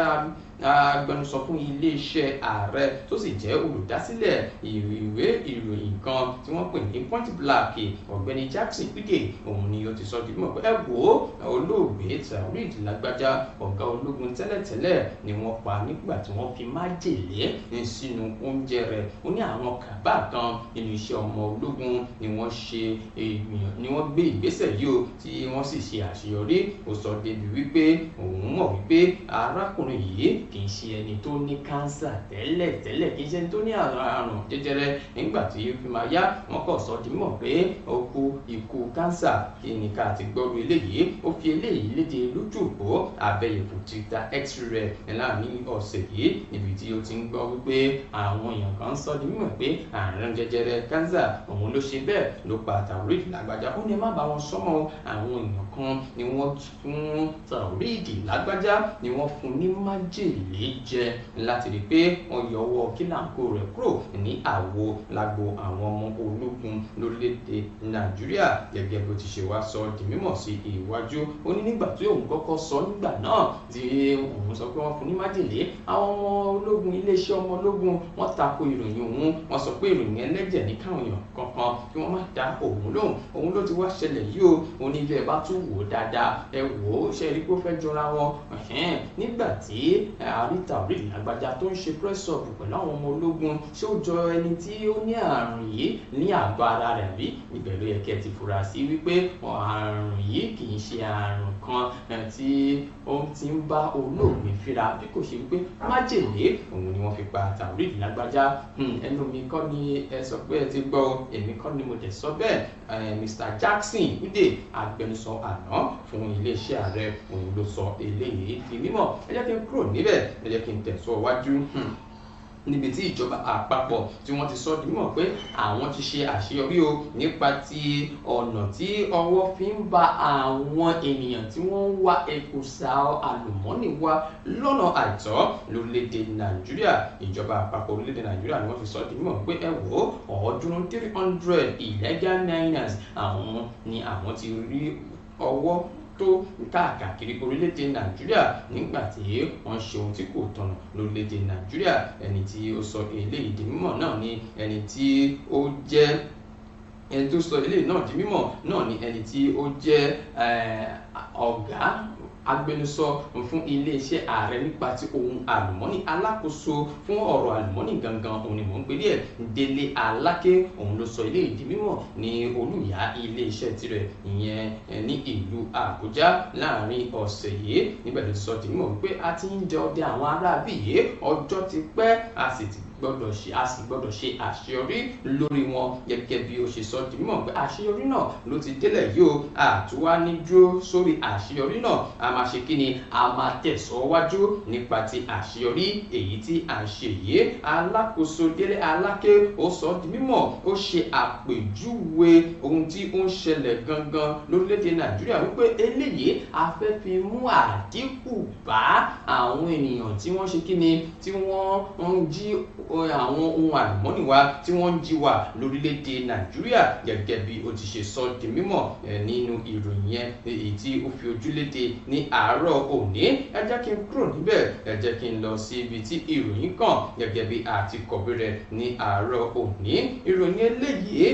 agbẹnusọ fún iléeṣẹ́ ààrẹ tó sì jẹ́ olùdásílẹ̀ ìwé ìròyìn kan tí wọ́n pè ní Point Black, ọ̀gbẹ́ni Jackson Wike, òun ni ó ti sọ di mímọ̀ pé ẹ wò ó olóògbé Taoreed Lágbájá ọ̀gá ológun tẹ́lẹ̀tẹ́lẹ̀ ni wọ́n pa nígbà tí wọ́n fi májèlé sínú oúnjẹ rẹ̀. Ó ní àwọn kàbá kan nínú iṣẹ́ ọmọ ológun ni wọ́n gbé ìgbésẹ̀ yìí o tí wọ́n sì ṣe àṣeyọrí. Ó sọ débi wípé òun mọ̀ wípé arákùnrin yìí kì í ṣe ẹni tó ní kánsà tẹ́lẹ̀ kì í ṣe ẹni tó ní àrùn jẹjẹrẹ. Nígbà tí ó fi máa yá wọ́n kàn sọ di mímọ̀ pé ó kú ikú kánsà. Kí ni ká ti gbọ́rú eléyìí? Ó fi eléyìí léde lójú òpó abẹ́yẹ̀fò Twitter X rẹ̀ láàrin ọ̀sẹ̀ yìí níbi tí ó ti ń gbọ́ wípé àwọn èèyàn kan sọ di mímọ̀ pé àrùn jẹjẹrẹ kánsà òun ló ṣe bẹ́ẹ̀ ló pa Taoreed Lágbájá. Ó ní ẹ má bá wọn sọ́mọ́ àwọn èèyàn kan ni wọ́n fún Taoreed Lágbájá ni wọ́n fún ní májèlé jẹ láti rí pé wọ́n yọ ọwọ́ kílàńkó rẹ̀ kúrò ní àwo lágbo àwọn ọmọ ológun lórílẹ̀‐èdè Nàìjíríà. Gẹ́gẹ́ bó ti ṣe wá sọ di mímọ̀ sí iwájú, ó ní nígbà tí òun kọ́kọ́ sọ nígbà náà tí òun sọ pé wọ́n fún ní májèlé, àwọn ọmọ ológun iléeṣẹ́ ọmọ ológun wọ́n tako ìròyìn òun. Wọ́n sọ pé ìròyìn ẹlẹ́jẹ̀ ní káwọn èèyàn kankan kí wọ́n má dá òun lóhùn. òun ló ti wá ṣẹlẹ̀ yìí o. ó ní ilé ẹ̀ bá tún wò dáadáa, ẹ wò ó ṣe rí pé ó fẹ́ jọra wọn. nígbà tí Taoreed Lágbájá tó ń ṣe press up pẹ̀lú àwọn ọmọ ológun, ṣé ó jọ ẹni tí ó ní àrùn yìí ní àgọ́ ara rẹ̀ bí? ibẹ̀ ló yẹ kí ẹ ti fura sí wípé àrùn yìí kì í ṣe àrùn kan tí ó ti ń bá olóògbé fínra, bí kò ṣe wípé májèlé òun ni wọ́n fi pa Taoreed Lágbájá. ẹnu mi kọ́ ni ẹ sọ pé ẹ ti gbọ́, èmi kọ́ ni mo dẹ̀ sọ bẹ́ẹ̀. Mr. Jackson Wike, agbẹnusọ àná fún iléeṣẹ́ ààrẹ, òun ló sọ eléyìí di mímọ̀. ẹ jẹ́ kí n kúrò níbẹ̀, ẹ jẹ́ kí n tẹ̀síwájú níbi tí ìjọba àpapọ̀ tí wọ́n ti sọ di mímọ̀ pé àwọn ti ṣe àṣeyọrí o nípa ti ọ̀nà tí ọwọ́ fi ń ba àwọn ènìyàn tí wọ́n ń wá ẹ̀kúsà àlùmọ́nì wa lọ́nà àìtọ́ lórílẹ̀‐èdè Nàìjíríà. ìjọba àpapọ̀ orílẹ̀‐èdè Nàìjíríà ni wọ́n fi sọ di mímọ̀ pé ẹ wò ó 300 illegal miners àwọn ni àwọn ti rí ọwọ́ tó káàkiri orílẹ̀-èdè Nàìjíríà nígbà tí wọ́n ṣe ohun tí kò tọ̀nà lórílẹ̀-èdè Nàìjíríà. ẹni tí ó sọ eléyìí di mímọ̀ náà ni ẹni tó sọ eléyìí náà di mímọ̀ náà ni ẹni tí ó jẹ́ ọ̀gá agbẹnusọ fún iléeṣẹ́ ààrẹ nípa ti ohun àlùmọ́nì, alákòóso fún ọ̀rọ̀ àlùmọ́nì gangan òun ni mò ń pè díẹ̀, Délé Aláké. òun ló sọ eléyìí di mímọ̀ ní olùyá iléeṣẹ́ tirẹ̀ ìyẹn ní ìlú Àbújá láàrin ọ̀sẹ̀ yìí. níbẹ̀ ló sọ di mímọ̀ wípé a ti ń jẹ ọdẹ àwọn aráabí yìí ọjọ́ ti pẹ́, a sì gbọ́dọ̀ ṣe àṣeyọrí lórí wọn. gẹ́gẹ́ bí ó ṣe sọ di mímọ̀ pé àṣeyọrí náà ló ti délẹ̀ yìí o. àtúwá ní dúró sórí àṣeyọrí náà, a máa ṣe kí ni? a máa tẹ̀síwájú nípa ti àṣeyọrí èyí tí à ń ṣe yìí. alákòóso Délé Aláké ó sọ di mímọ̀, ó ṣe àpèjúwe ohun tí ó ń ṣẹlẹ̀ gangan lórílẹ̀‐èdè Nàìjíríà wípé eléyìí a fẹ́ fi mú àdínkù bá àwọn ènìyàn tí wọ́n ṣe kí ni? tí wọ́n ń jí àwọn ohun àlùmọ́nì wa, tí wọ́n ń jí wa lórílẹ̀‐èdè Nàìjíríà. gẹ́gẹ́ bí ó ti ṣe sọ di mímọ̀ nínú ìròyìn yẹn èyí tí ó fi ojúlédè ní àárọ̀ òní. ẹ jẹ́ kí n kúrò níbẹ̀, ẹ jẹ́ kí n lọ sí ibi tí ìròyìn kàn gẹ́gẹ́ bí àti kọ̀wé rẹ̀ ní àárọ̀ òní. ìròyìn eléyìí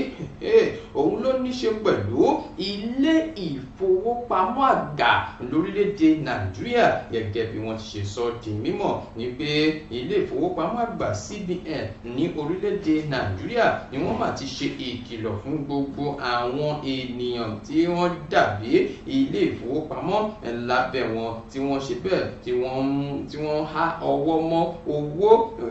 òun ló ní ṣe pẹ̀lú ilé ìfowópamọ́ ìfowópamọ́ àgbà lórílẹ̀‐èdè Nàìjíríà gẹ́gẹ́ bí wọ́n ti ṣe sọ di mímọ̀ ní pé ilé ìfowópamọ́ àgbà CBN ní orílẹ̀‐èdè Nàìjíríà ni wọ́n máa ti ṣe ìkìlọ̀ fún gbogbo àwọn ènìyàn tí wọ́n dàbí ilé ìfowópamọ́ lábẹ́ wọn tí wọ́n ṣe bẹ́ẹ̀ tí wọ́n há ọwọ́ mọ́ owó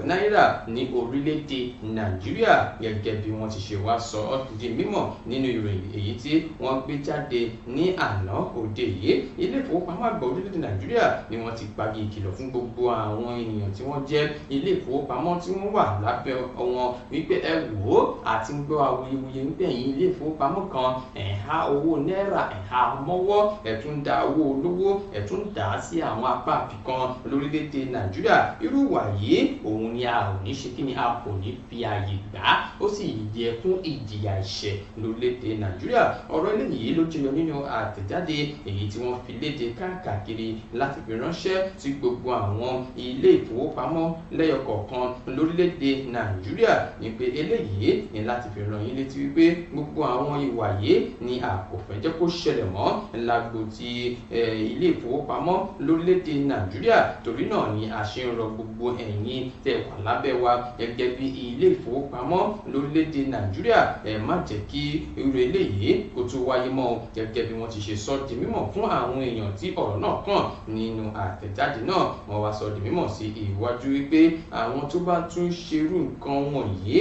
náírà ní orílẹ̀‐èdè Nàìjíríà gẹ́gẹ́ bí wọ́n ti ṣe wá sọ ọ́ di mímọ̀ nínú ìròyìn èyí tí wọ́n gbé jáde ní àná òde yìí. Ilé ìfowópamọ́ àgbà orílẹ̀‐èdè Nàìjíríà ni wọ́n ti pagi ìkìlọ̀ fún gbogbo àwọn ènìyàn tí wọ́n jẹ́ ilé ìfowópamọ́ tí wọ́n wà lábẹ́ wọn wípé ẹ wò ó àti ń gbọ́ awuyewuye wípé ẹ̀yin ilé ìfowópamọ́ kan ẹ̀há owó náírà ẹ̀há mọ́wọ́ ẹ̀tún da owó olówó ẹ̀tún dà á sí àwọn apá àfikàn lórílẹ̀‐èdè Nàìjíríà. Irú ìwà yìí òun ni a ò ní ṣe kí ni a kò ní fi ààyè gbà á, ó sì yẹ fún ìjìyà ẹ̀ṣẹ̀ lórílẹ̀‐èdè Nàìjíríà. Ọ̀rọ̀ eléyìí ló jẹyọ nínú àtẹ̀jáde èyí tí wọ́n fi léde káàkiri láti fi ránṣẹ́ sí gbogbo àwọn ilé ìfowópamọ́ lẹ́yọkọ̀ọ̀kan lórílẹ̀‐èdè Nàìjíríà ní pé eléyìí ní láti fi ràn yín létí wípé gbogbo àwọn ìwà yìí ni a kò fẹ́ jẹ́ kó ṣẹlẹ̀ mọ́ lágbo ti ilé ìfowópamọ́ lórílẹ̀‐èdè Nàìjíríà. Torí náà ni a ṣe ń rọ gbogbo ẹ̀yin tẹ́ wà lábẹ́ wa gẹ́gẹ́ bí ilé ìfowópamọ́ lórílẹ̀‐èdè Nàìjíríà ẹ má jẹ́ kí irú eléyìí kó tó wáyé mọ́ gẹ́gẹ́ bí wọ́n ti ṣe sọ di mímọ̀ fún àwọn èèyàn tí ọ̀rọ̀ náà kàn nínú àtẹ̀jáde náà. Wọ́n wá sọ di mímọ̀ sí iwájú wípé àwọn tó bá tún ṣerú nǹkan wọ̀nyí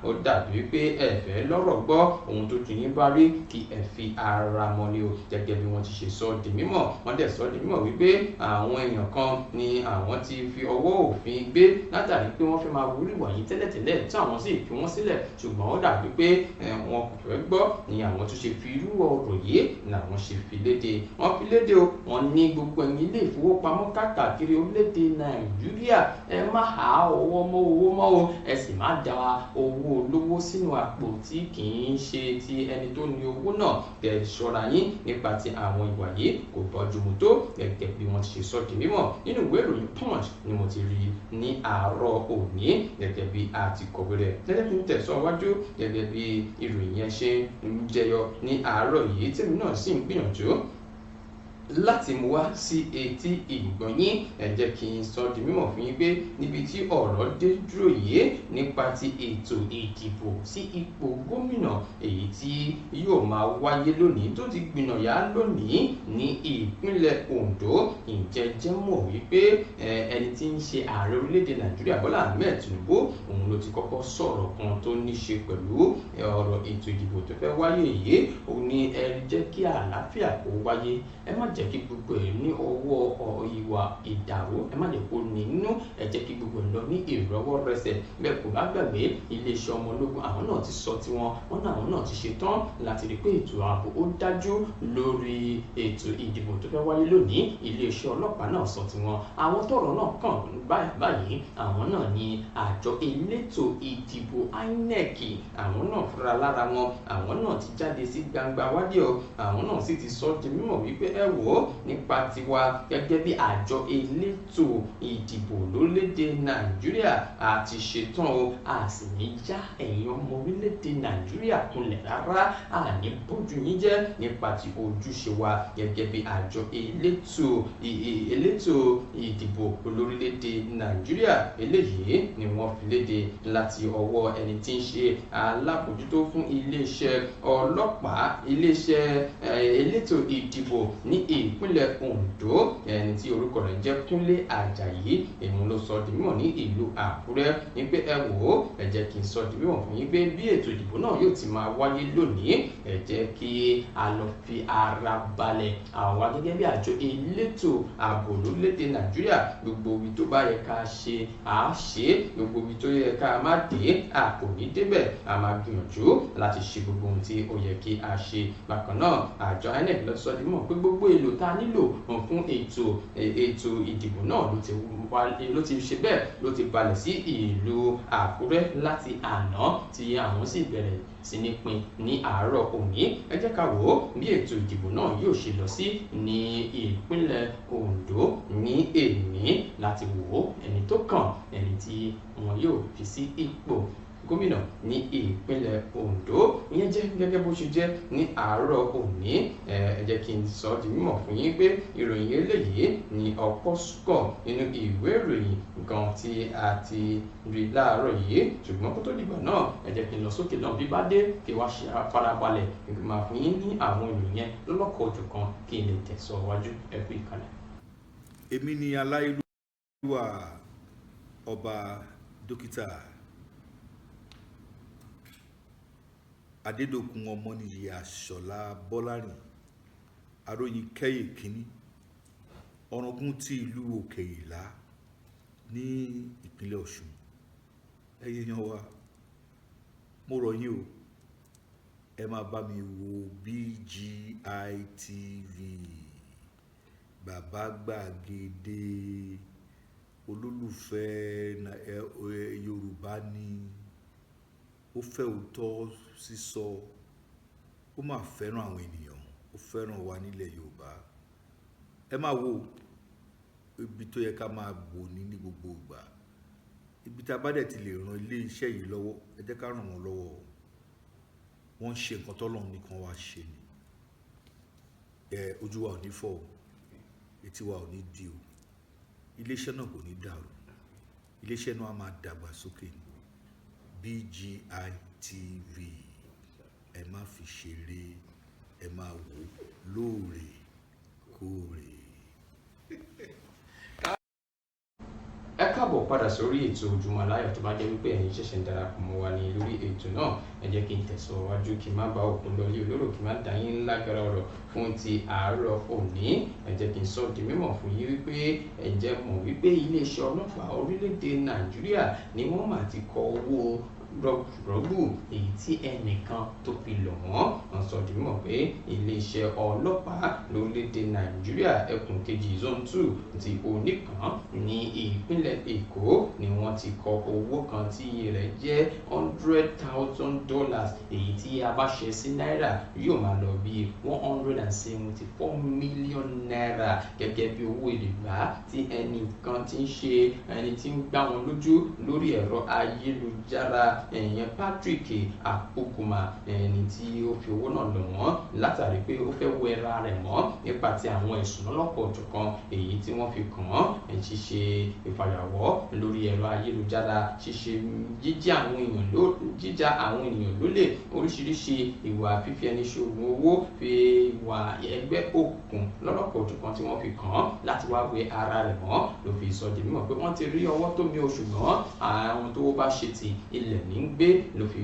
ó dàbí wípé ẹ fẹ́ lọ́rọ̀ gbọ́ ohun tó tún yín bá rí kí ẹ fi ara mọ́ ni o gẹ́gẹ́ bí wọ́n ti ṣe sọ di mímọ̀. Wọ́n dẹ̀ sọ di mímọ̀ wípé àwọn èèyàn kan ni àwọn ti fi ọwọ́ òfin gbé látàrí pé wọ́n fẹ́ máa wúrí wọ̀nyí tẹ́lẹ̀tẹ́lẹ̀ tí àwọn sì fi wọ́n sílẹ̀ ṣùgbọ́n ó dàbí pé wọn kò fẹ́ gbọ́ ni àwọn tó ṣe fi irú ọ̀rọ̀ yìí làwọn ṣe fi léde. Wọ́n fi léde o, wọ́n ní gbogbo ẹ̀yin ilé ìfowópamọ́ káàkiri orílẹ̀-èdè Nàìjíríà ẹ má há ọwọ́ mọ́ owó mọ́ o, ẹ sì má da owó olówó sínú àpò tí kì í ṣe ti ẹni tó ní owó náà. Tẹ̀ ṣọ́ra yín nípa ti àwọn ìwà yìí kò bọ́júmu tó gẹ́gẹ́ bí wọ́n ti ṣe sọ di mímọ̀ nínú ìwé ìròyìn Punch ni mo ti rí ní àárọ̀ òní gẹ́gẹ́ bí a ti kọ̀wé rẹ̀. Tẹ́lẹ̀ fi ń tẹ̀síwájú gẹ́gẹ́ bí ìròyìn yẹn ṣe ń jẹyọ ní àárọ̀ yìí tèmi náà sì ń gbìyànjú láti mú wá sí etí ìgbọ̀nyín. Ẹ jẹ́ kí n sọ di mímọ̀ fún yín pé níbi tí ọ̀rọ̀ dé dúró yìí nípa ti ètò ìdìbò sí ipò gómìnà èyí tí yóò máa wáyé lónìí tó ti gbìnàyà lónìí ní ìpínlẹ̀ Ondo. Ǹjẹ́ jẹ́ mọ̀ wípé ẹni tí ń ṣe ààrẹ orílẹ̀-èdè Nàìjíríà Bọ́lá Ahmed Tinubu òun ló ti kọ́kọ́ sọ̀rọ̀ kan tó ní ṣe pẹ̀lú ọ̀rọ̀ ètò ìdìbò tó fẹ́ wáyé yìí. Ó ní ẹ jẹ́ kí àlàáfíà kó wáyé, ẹ má jẹ́ kí gbogbo ẹ̀ ní ọwọ́ ìwà ìdàrú, ẹ má jẹ́ kó ní nínú, ẹ jẹ́ kí gbogbo ẹ̀ lọ ní ìrọwọ́rẹsẹ̀. Bẹ́ẹ̀ kò bá gbàgbé iléeṣẹ́ ọmọ ológun àwọn náà ti sọ tiwọn, wọn náà àwọn náà ti ṣetán láti rí pé ètò ààbò ó dájú lórí ètò ìdìbò tó fẹ́ wáyé lónìí. Iléeṣẹ́ ọlọ́pàá náà sọ tiwọn. Àwọn tọ́rọ̀ náà kàn báyìí àwọn náà ni àjọ elétò ìdìbò INEC. Àwọn náà fúnra lára wọn àwọn náà ti jáde sí gbangba wádìí o, àwọn náà sì ti sọ di mímọ̀ wípé ẹ wò ó nípa tiwa gẹ́gẹ́ bí àjọ elétò ìdìbò lórílẹ̀‐èdè Nàìjíríà àti ṣetán o, a sì ní já ẹ̀yin ọmọ orílẹ̀‐èdè Nàìjíríà kunlẹ̀ rárá, a ní bójú yín jẹ́ nípa ti ojúṣe wa gẹ́gẹ́ bí àjọ elétò ìdìbò lórílẹ̀‐èdè Nàìjíríà. Eléyìí ni wọ́n fi léde láti ọwọ́ ẹni tí ń ṣe alábòjútó fún iléeṣẹ́ ọlọ́pàá iléeṣẹ́ elétò ìdìbò ní ìpínlẹ̀ Ondo, ẹni tí orúkọ rẹ̀ jẹ́ Kúnlé Àjàyí. Èmi ló sọ di mímọ̀ ní ìlú Àkúrẹ́ ní pé ẹ wò ó, ẹ jẹ́ kí n sọ di mímọ̀ fún yín pé bí ètò ìdìbò náà yóò ti máa wáyé lónìí, ẹ jẹ́ kí a lọ fi ara balẹ̀. Àwa gẹ́gẹ́ bí àjọ elétò ààbò lórílẹ̀‐èdè Nàìjíríà gbogbo ibi tó bá yẹ ká ṣe à á ṣe, gbogbo ibi tó yẹ ká má dé a kò ní débẹ̀, a máa gbìyànjú láti ṣe gbogbo ohun tí ó yẹ kí a ṣe. Bákan náà àjọ INEC ló sọ di mímọ̀ pé gbogbo èlò tá a nílò fún ètò ìdìbò náà ló ti ṣe bẹ́ẹ̀ ló ti balẹ̀ sí ìlú Àkúrẹ́ láti àná tí àwọn sì bẹ̀rẹ̀ sí ní pín ní àárọ̀ òní. Ẹ jẹ́ ká wò ó bí ètò ìdìbò náà yóò ṣe lọ sí ní ìpínlẹ̀ Ondo ní èní láti wò ó ẹni tó kàn ẹni tí wọn yóò fi sí ipò gómìnà ní ìpínlẹ̀ Ondo. Ìyẹn jẹ́ gẹ́gẹ́ bó ṣe jẹ́ ní àárọ̀ òní. Ẹ jẹ́ kí n sọ di mímọ̀ fún yín pé ìròyìn eléyìí ni ọ̀pọ̀ sùkọ̀ nínú ìwé ìròyìn gan tí a ti rí láàárọ̀ yìí, ṣùgbọ́n kó tó dìgbà náà ẹ jẹ́ kí n lọ sókè náà bí bá dé kí wá ṣe farabalẹ̀ máa fún yín ní àwọn ìròyìn yẹn lọ́lọ́kọ̀ òjò kan kí n lè tẹ̀síwájú ẹ kú ìkàlẹ̀. Èmi ni aláìlúwà ọba dókítà Adédòkun Ọmọnìyí Àṣọlá Bọ́lárìn aróyin kẹ́yè kínní ọ̀ràngún ti ìlú Òkè Ìlá ní ìpínlẹ̀ Ọ̀ṣun. Ẹ̀yin yan wa, mo rọ̀ yín o, ẹ máa bá mi wo BGI TV, bàbá gbàgede, olólùfẹ́ Yorùbá ni, ó fẹ́ òótọ́ sísọ, ó máa fẹ́ràn àwọn ènìyàn, ó fẹ́ràn wa nílẹ̀ Yorùbá. Ẹ máa wo ibi tó yẹ ká máa wò ní gbogbo ìgbà, ibi tá a bá dẹ̀ ti lè ran ilé iṣẹ́ yìí lọ́wọ́ ẹ jẹ́ ká ràn wọ́n lọ́wọ́. Wọ́n ń ṣe nǹkan tọ́lọ́run nìkan wá ṣe ni. Ojú wa ò ní fọ́ o, etí wa ò ní di o, iléeṣẹ́ náà kò ní dàrú, iléeṣẹ́ náà á máa dàgbà sókè. BGI TV, ẹ má fi ṣeré, ẹ máa wò lóòrèkóòrè. Ẹ káàbọ̀ padà sórí ètò Ojúmọ́ Aláyọ̀ tó bá jẹ́ wípé ẹ̀yin ṣẹ̀ṣẹ̀ ń darapọ̀ mọ́ wa ní lórí ètò náà. Ẹ jẹ́ kí n tẹ̀síwájú kí n má bá òkun lọ lé olóró kí n má dá yín lágara ọ̀rọ̀ fún ti àárọ̀ òní. Ẹ jẹ́ kí n sọ di mímọ̀ fún yín wípé ẹ jẹ́ mọ̀ wípé iléeṣẹ́ ọlọ́pàá orílẹ̀-èdè Nàìjíríà ni wọ́n máa ti kọ owó rọ́gbù èyí tí ẹnìkan tó fi lọ̀ wọ́n. Wọ́n sọ di mímọ̀ pé iléeṣẹ́ ọlọ́pàá lórílẹ̀‐èdè Nàìjíríà ẹkùn kejì zone 2 ti Oníkan ní ìpínlẹ̀ Èkó ni wọ́n ti kọ owó kan tí iye rẹ̀ jẹ́ $100,000 èyí tí a bá ṣe sí náírà yóò máa lọ bí 174 million naira gẹ́gẹ́ bí owó ìdìgbà tí ẹnìkan ti ń ṣe ẹni tí ń gbá wọn lójú lórí ẹ̀rọ ayélujára ẹ̀yẹn Patrick Akpokuma ẹni tí ó fi owó náà lọ̀ wọ́n látàrí pé ó fẹ́ wẹra rẹ̀ mọ́ nípa ti àwọn ẹ̀sùn lọ́lọ́pọ̀ ọ̀jọ̀kan èyí tí wọ́n fi kàn án ṣíṣe ìfàyàwọ́ lórí ẹ̀rọ ayélujára, ṣíṣe jíjà àwọn ènìyàn lólè, oríṣiríṣi ìwà fífi ẹni ṣoògùn owó, fi ìwà ẹgbẹ́ òkùnkùn lọ́lọ́pọ̀ ọ̀jọ̀kan tí wọ́n fi kàn án láti wá wẹ ara rẹ̀ mọ́. Ló fi sọ di mímọ̀ pé wọ́n ti rí ọwọ́ tó mi oṣù mọ́ àwọn tó bá ṣe ti ilẹ̀ ní gbé. Ló fi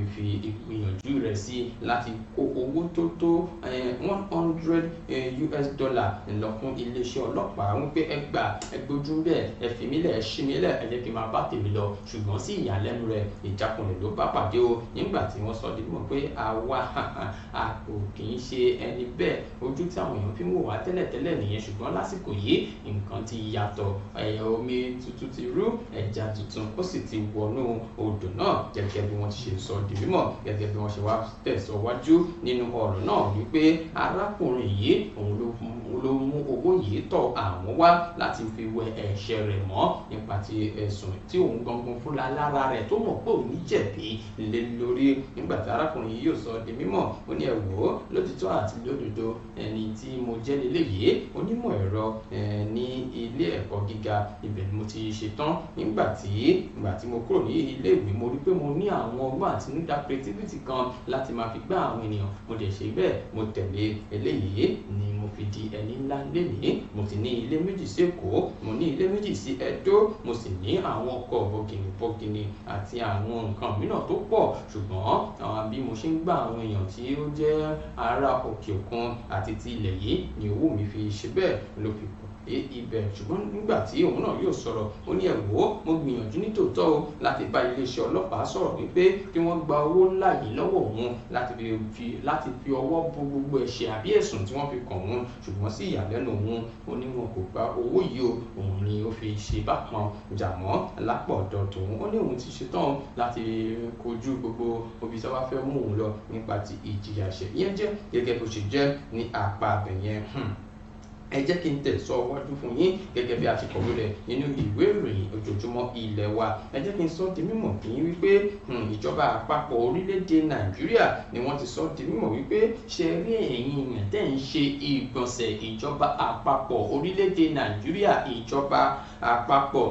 ìgbìyànjú rẹ̀ sí láti kó owó tó tó $100 lọ fún iléeṣẹ́ ọlọ́pàá wípé ẹgbójú bẹ́ẹ̀ ẹ fi mí lẹ̀ ẹ ṣí mi lẹ̀ ẹ jẹ́ kí n máa bá tèmi lọ. Ṣùgbọ́n sí ìyàlẹ́nu rẹ̀ ìjákulẹ̀ ló bá pàdé o nígbà tí wọ́n sọ di mímọ̀ pé àwa a kò kì í ṣe ẹni bẹ́ẹ̀, ojú tí àwọn èèyàn fi ń wò wá tẹ́lẹ̀tẹ́lẹ̀ nìyẹn, ṣùgbọ́n lásìkò yìí nǹkan ti yàtọ̀, omi tuntun ti rú, ẹja tuntun ó sì ti wọnú odò náà gẹ́gẹ́ bí wọ́n ti ṣe sọ di mímọ̀, gẹ́gẹ́ bí wọ́n ṣe wá tẹ̀síwájú nínú ọ̀rọ̀ náà wípé arákùnrin yìí òun ló mú owó yìí tọ̀ àwọn wá láti fi wẹ ẹ̀ṣẹ̀ rẹ̀ mọ́ nípa ti ẹ̀sùn tí òun gangan fúnra lára rẹ̀ tó mọ̀ pé òun jẹ̀bi lé lórí. Nígbà tí arákùnrin yìí yóò sọ di mímọ̀, ó ní ẹ wò ó lótìtọ́ àti lódodo ẹni tí mo jẹ́ lélẹ́yìí onímọ̀ ẹ̀rọ ní ilé ẹ̀kọ́ gíga ibẹ̀ ni mo ti ṣetán. Nígbà tí mo kúrò ní ilé ìwé mo rí pé mo ní àwọn ọgbọ́n àtinúdá creativity kan láti máa fi gbá àwọn ènìyàn, mo dẹ̀ ṣe bẹ́ẹ̀, mo tẹ̀lé eléyìí ni mo fi di ẹni ńlá lénìí. Mo ti ní ilé méjì sí Èkó, mo ní ilé méjì sí Ẹdó, mo sì ní àwọn ọkọ̀ bọ̀gìnì àti àwọn nǹkan mìíràn tó pọ̀. Ṣùgbọ́n bí mo ṣe ń gbá àwọn èèyàn tí ó jẹ́ ará òkè òkun àti ti ilẹ̀ yìí ni owó mi fi ṣe bẹ́ẹ̀ ló fi pọ̀ ibẹ̀. Ṣùgbọ́n nígbà tí òun náà yóò sọ̀rọ̀ ó ní ẹ wò ó mo gbìyànjú ní tòótọ́ o láti bá iléeṣẹ́ ọlọ́pàá sọ̀rọ̀ wípé kí wọ́n gba owó ńlá yìí lọ́wọ́ òun láti fi ọwọ́ bo gbogbo ẹ̀ṣẹ̀ àbí ẹ̀sùn tí wọ́n fi kàn òun. Ṣùgbọ́n sí ìyàlẹ́nu òun ó ní wọn kò gba owó yìí o, òun ni ó fi ṣe bákan jàmọ́ lápò ọ̀dọ̀ tòun. Ó ní òun ti ṣetán láti kojú gbogbo òbí tí wọ́n fẹ́ mú òun lọ nípa ti ìjìyà ẹ̀ṣẹ̀. Ìyẹn jẹ́ gẹ́gẹ́ bó ṣe jẹ́ ní apá abẹ̀yẹn. ẹ jẹ́ kí n tẹ̀síwájú fún yín gẹ́gẹ́ bí a ti kọ̀wé rẹ̀ nínú ìwé ìròyìn ojoojúmọ́ ilé wa. Ẹ jẹ́ kí n sọ di mímọ̀ fún yín wípé ìjọba àpapọ̀ orílẹ̀-èdè Nàìjíríà ni wọ́n ti sọ di mímọ̀ wípé ṣe rí ẹ̀yin èèyàn tẹ́ ń ṣe ìgbọ̀nsẹ̀ ìjọba àpapọ̀ orílẹ̀-èdè Nàìjíríà ìjọba àpapọ̀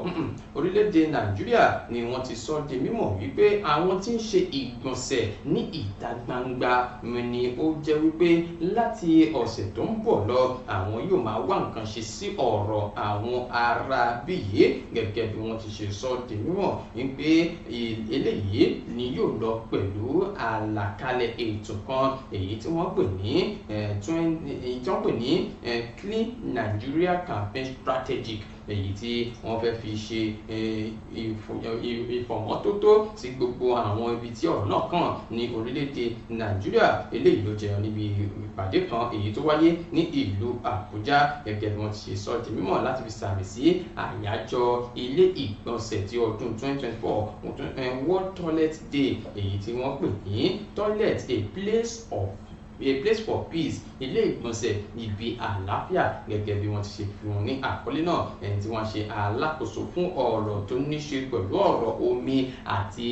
orílẹ̀-èdè Nàìjíríà ni wọ́n ti sọ di mímọ̀ wípé àwọn tí ń ṣe ìgbọ̀nsẹ̀ ní ìta gbangba ni ó jẹ́ wípé láti ọ̀sẹ̀ tó ń bọ̀ lọ àwọn yóò máa wá nǹkan ṣe sí ọ̀rọ̀ àwọn ará bíyè gẹ́gẹ́ bí wọ́n ti ṣe sọ di mímọ̀ wípé eléyìí ni yóò lọ pẹ̀lú àlàkalẹ̀ ètò kan èyí tí wọ́n pè ní Clean Nigeria Campaign Strategic èyí tí wọ́n fẹ́ fi ṣe ìfọ̀mọ́tótó sí gbogbo àwọn ibi tí ọ̀rọ̀ náà kàn ní orílẹ̀-èdè Nàìjíríà. Eléyìí ló jẹyọ níbi ìpàdé kan èyí tó wáyé ní ìlú Àbújá gẹ́gẹ́ bí wọ́n ti ṣe sọ di mímọ̀ láti fi sàmì sí àyájọ́ ilé ìgbọ̀nsẹ̀ ti ọdún 2024 World Toilet Day èyí tí wọ́n pè ní toilet a place for peace, ilé ìgbọ̀nsẹ̀ ibi àlàáfíà gẹ́gẹ́ bí wọ́n ti ṣe fi wọn ní àkọlé náà. Ẹni tí wọ́n ṣe alákòóso fún ọ̀rọ̀ tó ní ṣe pẹ̀lú ọ̀rọ̀ omi àti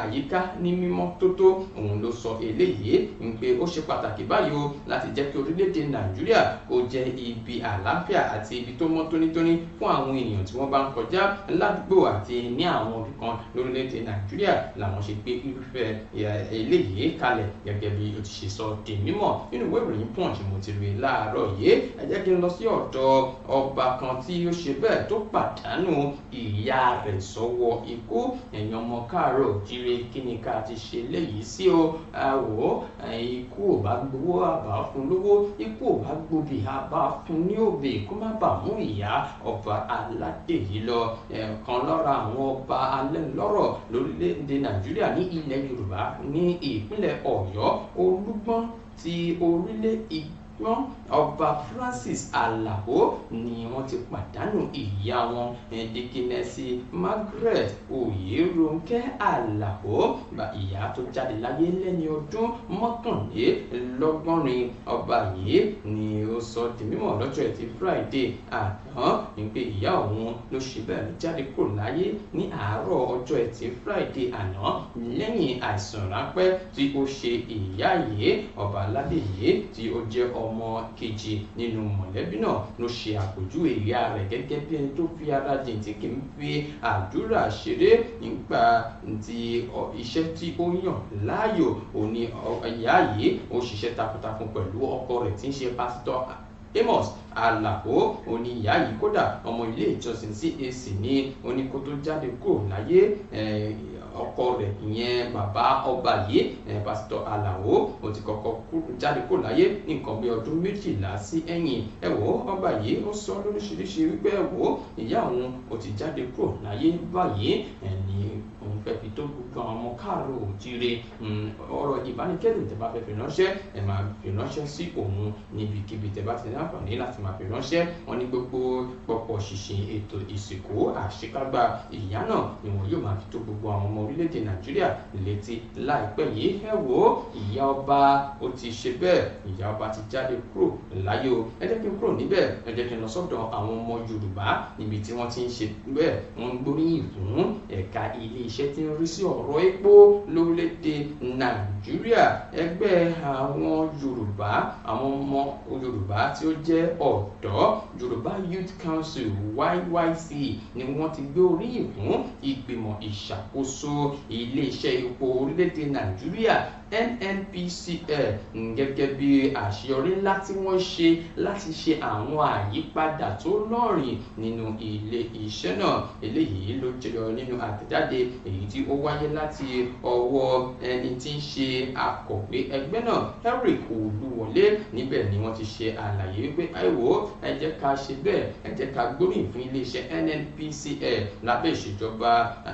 àyíká ní mímọ́ tótó òun ló sọ eléyìí pé ó ṣe pàtàkì báyìí o láti jẹ́ kí orílẹ̀-èdè Nàìjíríà ó jẹ́ ibi àlàáfíà àti ibi tó mọ́ tónítóní fún àwọn ènìyàn tí wọ́n bá ń kọjá ládùúgbò àti ní àwọn ibì kan lórílẹ̀-èdè Nàìjíríà làwọn ṣe gbé irúfẹ́ eléyìí kalẹ̀ gẹ́gẹ́ bí ó ti ṣe sọ di mímọ̀ nínú ìwé ìròyìn Punch mo ti rí láàárọ̀ yìí. Ẹ jẹ́ kí n lọ sí ọ̀dọ̀ ọba kan tí ó ṣe bẹ́ẹ̀ tó pàdánù ìyá rẹ̀ sọ́wọ́ ikú. Ẹ̀yin ọmọ káàárọ̀ oòjíire kí ni ká ti ṣe léyìí sí o. Àwọ̀ ikú ò bá gbowó àbá fún lówó, ikú ò bá gbòbì àbá fún ní òbí kó má bàa mú ìyá ọba aládé yìí lọ. Kan lára àwọn ọba alẹ́nulọ́rọ̀ lórílẹ̀‐èdè Nàìjíríà ní ilẹ̀ Yorùbá ní ìpínlẹ̀ Ọ̀yọ́ Olúgbọ́n ti orílẹ̀ ìgbọ́n ọba Francis Alao ni wọ́n ti pàdánù ìyá wọn Dikínẹ́sì Margaret Oyèrónkẹ́ Alao. Ìyá tó jáde láyé lẹ́ni ọdún mọ́kànlélọ́gọ́rin. Ọba yìí ni ó sọ di mímọ̀ lọ́jọ́ Ẹtì Friday àná wípé ìyá òun ló ṣe bẹ́ẹ̀ ló jáde kúrò láyé ní àárọ̀ ọjọ́ Ẹtì Friday àná lẹ́yìn àìsàn ráńpẹ́ tí ó ṣe ìyá yìí. Ọba aládé yìí tí ó jẹ́ ọmọ kejì nínú mọ̀lẹ́bí náà ló ṣe àpèjúwe ìyá rẹ̀ gẹ́gẹ́ bí ẹni tó fi ara jìn tí kì í fi àdúrà ṣeré nípa ti iṣẹ́ tí ó yàn láàyò. Òní ìyá yìí ó ṣiṣẹ́ takuntakun pẹ̀lú ọkọ rẹ̀ tí ń ṣe pásítọ̀ Amos Alao. Òní ìyá yìí kódà ọmọ ilé ìjọsìn CAC ní oníkó tó jáde kúrò láyé. Ọkọ rẹ̀ ìyẹn bàbá ọba yìí pásítọ̀ Alao ó ti kọ́kọ́ jáde kúrò láyé ní nǹkan bí ọdún 12 sí ẹ̀yìn. Ọba yìí ó sọ lóríṣiríṣi wípé ìyá òun ó ti jáde kúrò láyé báyìí ní òun fẹ́ fi tó gbogbo àwọn ọmọ káàárọ̀ oòjíire. Ọ̀rọ̀ ìbánikẹ́dùn tẹ́ bá fẹ́ fi ránṣẹ́ ẹ máa fi ránṣẹ́ sí òun níbikíbi tẹ́ bá ti ní àǹfààní láti máa fi ránṣẹ́. Wọ́n ní gbogbo pọ̀pọ̀ ṣìnṣìn ètò ìsìnkú àṣekágbá ìyá náà ni wọn yóò máa fi tó gbogbo àwọn ọmọ orílẹ̀-èdè Nàìjíríà létí láìpẹ́ yìí. Ìyá ọba ó ti ṣe bẹ́ẹ̀, ìyá ọba ti jáde kúrò láyé o. Ẹ jẹ́ kí n kúrò níbẹ̀, ẹ jẹ́ kí n lọ sọ́dọ̀ àwọn ọmọ Yorùbá níbi tí wọ́n ti ń ṣe bẹ́ẹ̀ wọ́n ń gbóríyìn fún ẹ̀ka ilé iṣẹ́ tí ń rí sí ọ̀rọ̀ epo lórílẹ̀‐èdè Nàìjíríà. Ẹgbẹ́ àwọn Yorùbá àwọn ọmọ Yorùbá tí ó jẹ́ ọ̀dọ́ Yorùbá Youth Council YYC ni wọ́n ti gbé oríyìn fún ìgbìmọ̀ ìṣàkóso ilé iṣẹ́ epo orílẹ̀‐èdè Nàìjíríà NNPCL gẹ́gẹ́ bí àṣeyọrí ńlá tí wọ́n ṣe láti ṣe àwọn àyípadà tó lọ́rìn nínú ilé iṣẹ́ náà. Eléyìí ló jẹyọ nínú àtẹ̀jáde èyí tí ó wáyé láti ọwọ́ ẹni tí ń ṣe akọ̀wé ẹgbẹ́ náà Eric Olúwọlé. Níbẹ̀ ni wọ́n ti ṣe àlàyé wípé ẹ jẹ́ ká ṣe bẹ́ẹ̀, ẹ jẹ́ ká gbóríyìn fún ilé iṣẹ́ NNPCL lábẹ́ ìṣèjọba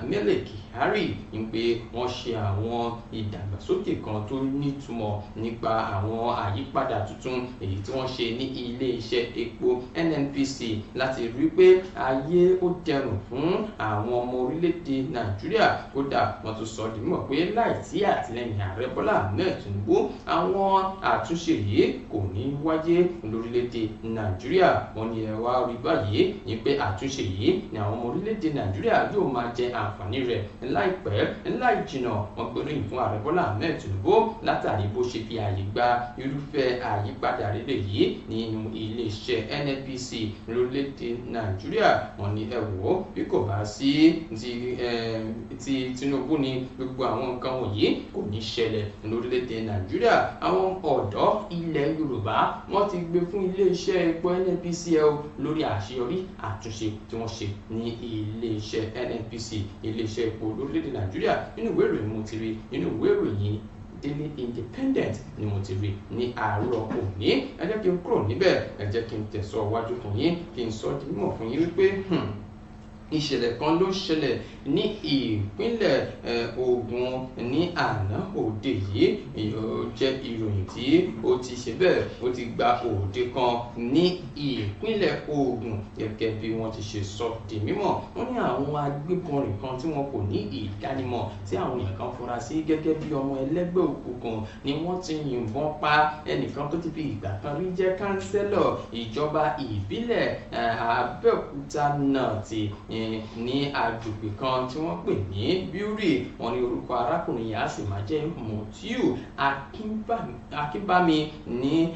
Mele Kyari pé wọ́n ṣe àwọn ìdàgbàsókè nǹkan tó nítumọ̀ nípa àwọn àyípadà tuntun èyí tí wọ́n ṣe ní ilé-iṣẹ́ epo NNPC láti rí pé ayé ó dẹrùn fún àwọn ọmọ orílẹ̀-èdè Nàìjíríà. Kódà wọ́n tún sọ di mímọ̀ pé láìsí àtìlẹ́yìn ààrẹ Bọ́lá Ahmed Tinubu àwọn àtúnṣe yìí kò ní wáyé lórílẹ̀-èdè Nàìjíríà. Wọ́n ní ẹ wá rí báyìí ní pé àtúnṣe yìí ni àwọn ọmọ orílẹ̀-èdè Nàìjíríà yóò máa jẹ àǹfààní rẹ̀ láìpẹ́ láì jìnnà. Wọ́n gbóríyìn fún ààrẹ Bọ́lá Ahmed Tinubu látàrí bó ṣe fi ààyè gba irúfẹ́ àyípadà rere yìí nínú iléeṣẹ́ NNPC lórílẹ̀-èdè Nàìjíríà. Wọ́n ní ẹ wò ó bí kò bá sí ti Tinubu ni gbogbo àwọn nǹkan wọ̀nyí kò ní ṣẹlẹ̀ lórílẹ̀-èdè Nàìjíríà. Àwọn ọ̀dọ́ ilẹ̀ Yorùbá wọ́n ti gbé fún iléeṣẹ́ epo NNPCL lórí àṣeyọrí àtúnṣe tí wọ́n ṣe ní iléeṣẹ́ NNPC iléeṣẹ́ epo lórílẹ̀-èdè Nàìjíríà. Nínú ìwé ìròyìn mo ti rí nínú ìwé ìròyìn Daily Independent ni mo ti rí ní àárọ̀ òní. Ẹ jẹ́ kí n kúrò níbẹ̀, ẹ jẹ́ kí n tẹ̀síwájú fún yín, kí n sọ di mímọ̀ fún yín wípé ìṣẹ̀lẹ̀ kan ló ṣẹlẹ̀ ní ìpínlẹ̀ Ògùn ní àná òde yìí. Ó jẹ́ ìròyìn tí ó ti ṣe bẹ́ẹ̀ ó ti gba òde kan ní ìpínlẹ̀ Ògùn gẹ́gẹ́ bí wọ́n ti ṣe sọ di mímọ̀. Wọ́n ní àwọn agbébọn kan tí wọn kò ní ìdánimọ̀ tí àwọn èèyàn kan fura sí gẹ́gẹ́ bí ọmọ ẹlẹ́gbẹ́ òkùnkùn ni wọ́n ti yìnbọn pa ẹnìkan tó ti fi ìgbà kan rí jẹ́ kánsẹ́lọ̀ ìjọba ìbílẹ̀ Abẹ́òkúta North ní agbègbè kan tí wọ́n pè ní Bíúrì. Wọ́n ní orúkọ arákùnrin yìí á sì máa jẹ́ Mutiu Akínbámi ní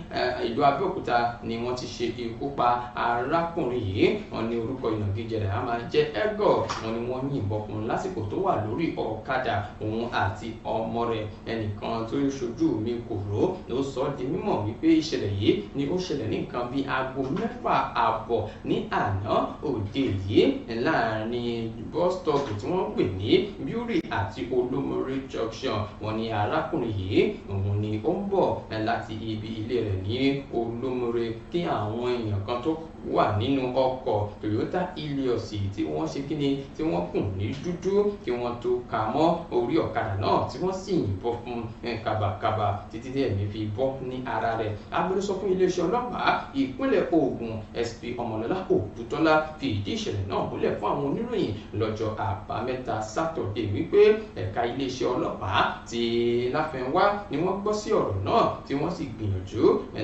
ìlú Abẹ́òkúta ni wọ́n ti ṣe ikú pa arákùnrin yìí. Wọ́n ní orúkọ ìnagijẹ rẹ̀ á máa jẹ́ Ẹgọ̀. Wọ́n ní wọ́n yìnbọn fún un lásìkò tó wà lórí ọ̀kadà òun àti ọmọ rẹ̀. Ẹnìkan tó ṣojú mi kò ró ló sọ di mímọ̀ wípé ìṣẹ̀lẹ̀ yìí ni ó ṣẹlẹ̀ ní nǹkan bíi aago 6:30 ní àná òde yìí láàrin bus stop tí wọ́n pè ní Bíúrì àti Olómọrè junction. Wọ́n ní arákùnrin yìí òun ni ó ń bọ̀ láti ibi ilé rẹ̀ ní Olómọrè kí àwọn èèyàn kan tó wà nínú ọkọ̀ Toyota Hilux tí wọ́n ṣe kíni tí wọ́n kùn ní dúdú kí wọ́n tó kà mọ́ orí ọ̀kadà náà tí wọ́n sì yìnbọn fún kàbàkàbà títí tí ẹ̀mí fi bọ́ ní ara rẹ̀. Agbẹnusọ fún iléeṣẹ́ ọlọ́pàá ìpínlẹ̀ Ògùn SP Ọmọlọ́lá Ògúntọ́lá fi ìdí ìṣẹ̀lẹ̀ náà múlẹ̀ fún àwọn oníròyìn lọ́jọ́ àbámẹ́ta Sátọ̀dé wípé ẹ̀ka iléeṣẹ́ ọlọ́pàá ti Láfẹnwá ni wọ́n gbọ́ sí ọ̀rọ̀ náà tí wọ́n sì gbìyànjú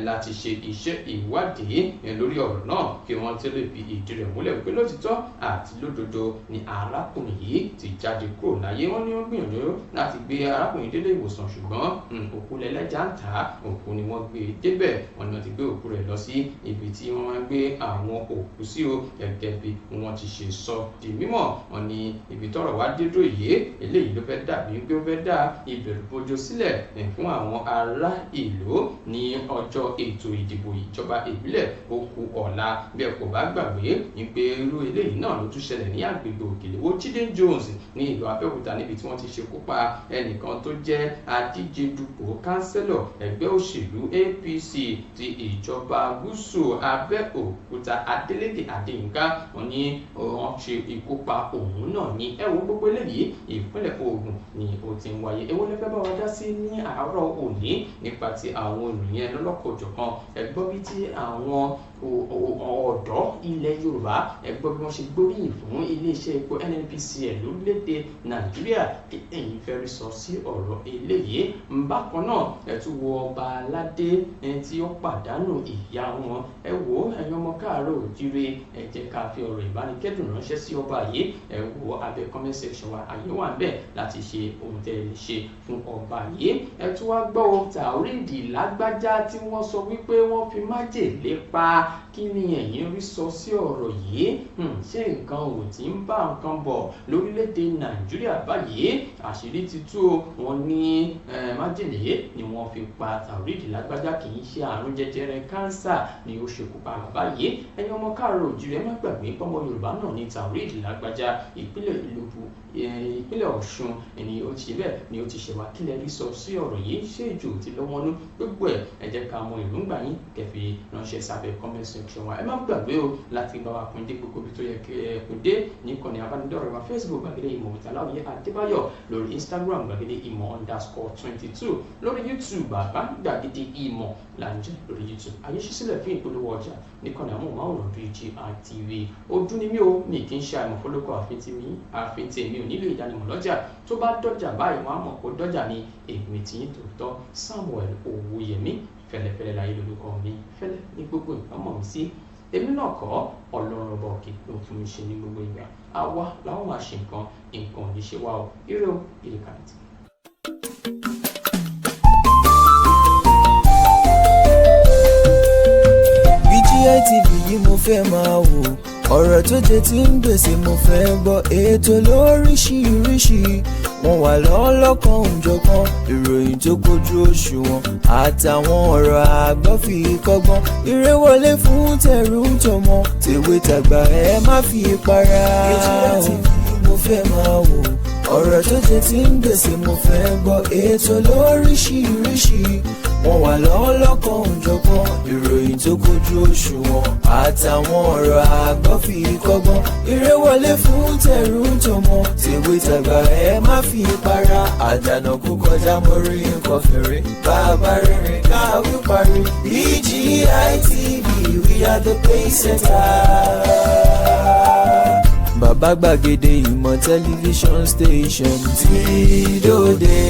láti ṣe iṣẹ́ ìwádìí lórí ọ̀rọ̀ náà kí wọ́n tó lè fi ìdí rẹ̀ múlẹ̀ wípé lótìtọ́ àti lódodo ni arákùnrin yìí ti jáde kúrò láyé. Wọ́n ní wọ́n gbìyànjú láti gbé arákùnrin délé ìwòsàn ṣùgbọ́n òkú lẹ́lẹ́jà ń tà òkú ni wọ́n gbé débẹ̀. Wọ́n ní wọ́n ti gbé òkú rẹ̀ lọ sí ibi tí wọ́n máa ń gbé àwọn òkú sí o gẹ́gẹ́ bí wọ́n ti ṣe sọ di mímọ̀. Wọ́n ní ibi tọ́rọ̀ wá dédò yìí eléyìí ló fẹ́ dàbí pé ó fẹ́ dá ìbẹ̀rùbojo sílẹ̀ fún àwọn ará ìlú ní ọjọ́ ètò ìdìbò ìjọba ìbílẹ̀ ó kù ọ̀la. Bí ẹ kò bá gbàgbé wípé irú eléyìí náà ló tún ṣẹlẹ̀ ní agbègbè Òkèlèwó Jídé Jones ní ìlú Abẹ́òkúta níbi tí wọ́n ti ṣekú pa ẹnìkan tó jẹ́ adíje dupò kánsẹ́lọ̀ ẹgbẹ́ òṣèlú APC ti ìjọba gúúsù Abẹ́òkúta Adélékè Adéyínká. Wọ́n ní wọ́n ṣe ikú pa òun náà ní ẹ̀wọ̀n gbogbo eléyìí ìpínlẹ̀ Ògùn ni ó ti ń wáyé. Èwo lẹ fẹ́ bá wa dá sí ní àárọ̀ òní nípa ti àwọn ìròyìn lọ́lọ́kọ̀ọ́jọ̀kan. Ẹ gbọ́ bí tí àwọn ọ̀dọ́ ilẹ̀ Yorùbá ẹ gbọ́ bí wọ́n ṣe gbóríyìn fún iléeṣẹ́ epo NNPCL lórílẹ̀‐èdè Nàìjíríà. Kí ẹ̀yin fẹ́ rí sọ sí ọ̀rọ̀ eléyìí? Bákan náà ẹ tún wo ọba aládé tí ó pàdánù ìyá wọn. Ẹ wò ẹ̀yin ọmọ káàárọ̀ òjíire ẹ jẹ́ ká fi ọ̀rọ̀ ìbánikẹ́dùn ránṣẹ́ sí ọba yìí. Ẹ wo abẹ́ comment section wa àyè wà níbẹ̀ láti ṣe ohun tẹ́ ẹ lè ṣe fún ọba yìí. Ẹ tún wá gbọ́ Taoreed Lágbájá tí wọ́n sọ wípé wọ́n fi májèlé pa. Kí ni ẹ̀yin rí sọ sí ọ̀rọ̀ yìí? Ṣé nǹkan ò tí ń bá nǹkan bọ̀ lórílẹ̀‐èdè Nàìjíríà báyìí? Àṣírí ti tú o. Wọ́n ní májèlé ni wọ́n fi pa Taoreed Lágbájá kì í ṣe àrùn jẹjẹrẹ kánsà ni ó ṣekú pa bàbá yìí. Ẹ̀yin ọmọ káàárọ̀ òjíire má gbàgbé pọ́nmọ Yorùbá náà ní Taoreed Lágbájá ìpínlẹ̀ Ìlọbù ìpínlẹ̀ Ọ̀ṣun ni ó ti bẹ́ẹ̀ ni ó ti ṣẹ̀wá. Kí lẹ rí sọ sí ọ̀rọ̀ yìí? Ṣé ìjò ti lọ́wọ́nú? Gbogbo ẹ̀ ẹ jẹ́ ká mọ èròǹgbà yín kẹfì fi ránṣẹ́ sábẹ́ comment section wa. Ẹ má gbàgbé o láti bá wa pín dé gbogbo ibi tó yẹ kí ẹ pín dé níkànnì abánidọ́rẹ̀ẹ́ wa Facebook gbàgede ìmọ̀ Ọláoyè Adébáyọ̀, lórí Instagram gbàgede ìmọ̀ _22, lórí YouTube bàbá gbàgede ìmọ̀ làǹjẹ́ lórí YouTube. Ayé ṣí sílẹ̀ fún ìpolówó ọjà níkànnì amóhùnmáwòrán BGI TV. Ojú ni mí o, mi kì í ṣe àìmọ̀fólókò àfin tèmi ò nílò ìdánimọ̀ lọ́jà. Tó bá dọ́jà báyìí wọ́n á mọ̀ pé dọ́jà ni èmi tí yín tòótọ́ Samuel Owóyẹmí. Fẹ́lẹ́fẹ́lẹ́ láyé lórúkọ mi, fẹ́lẹ́ ní gbogbo nǹkan mọ̀ mí sí. Èmi náà kọ́ Ọlọ́run ọba òkè ló fún mi ṣe ní gbogbo ìgbà. Àwa làwọn máa ṣe nǹkan ò ní ṣe wá o. Ire o, ire kàlẹ́tì. BGI TV yìí mo fẹ́ máa wò, ọ̀rọ̀ tó jẹ ti ń gbèsè mo fẹ́ gbọ́, ètò lóríṣiríṣi wọ́n wà lọ́lọ́kan òjọ̀kan, ìròyìn tó kojú òṣùwọ̀n àtàwọn ọ̀rọ̀ àgbọ́ fi kọ́gbọ́n, eré wọlé fún tẹ̀rù tọmọ tèwe tàgbà ẹ má fi para. BGI TV mo fẹ́ máa wò, ọ̀rọ̀ tó jẹ ti ń gbèsè mo fẹ́ gbọ́, ètò lóríṣiríṣi wọ́n wà lọ́lọ́kan òjọ̀kan, ìròyìn tó kojú òṣùwọ̀n àtàwọn ọ̀rọ̀ àgbọ́ fi kọ́gbọ́n, eré wọlé fún tẹ̀rù tọmọ tèwe tàgbà ẹ má fi para. Àdànà kú kọjá mórí nǹkan fèrè, bàbá rere káwí parí. BGI TV, we are the pace setters. Bàbá gbàgede ìmọ̀ tẹlifíṣọ̀n station tí dòde.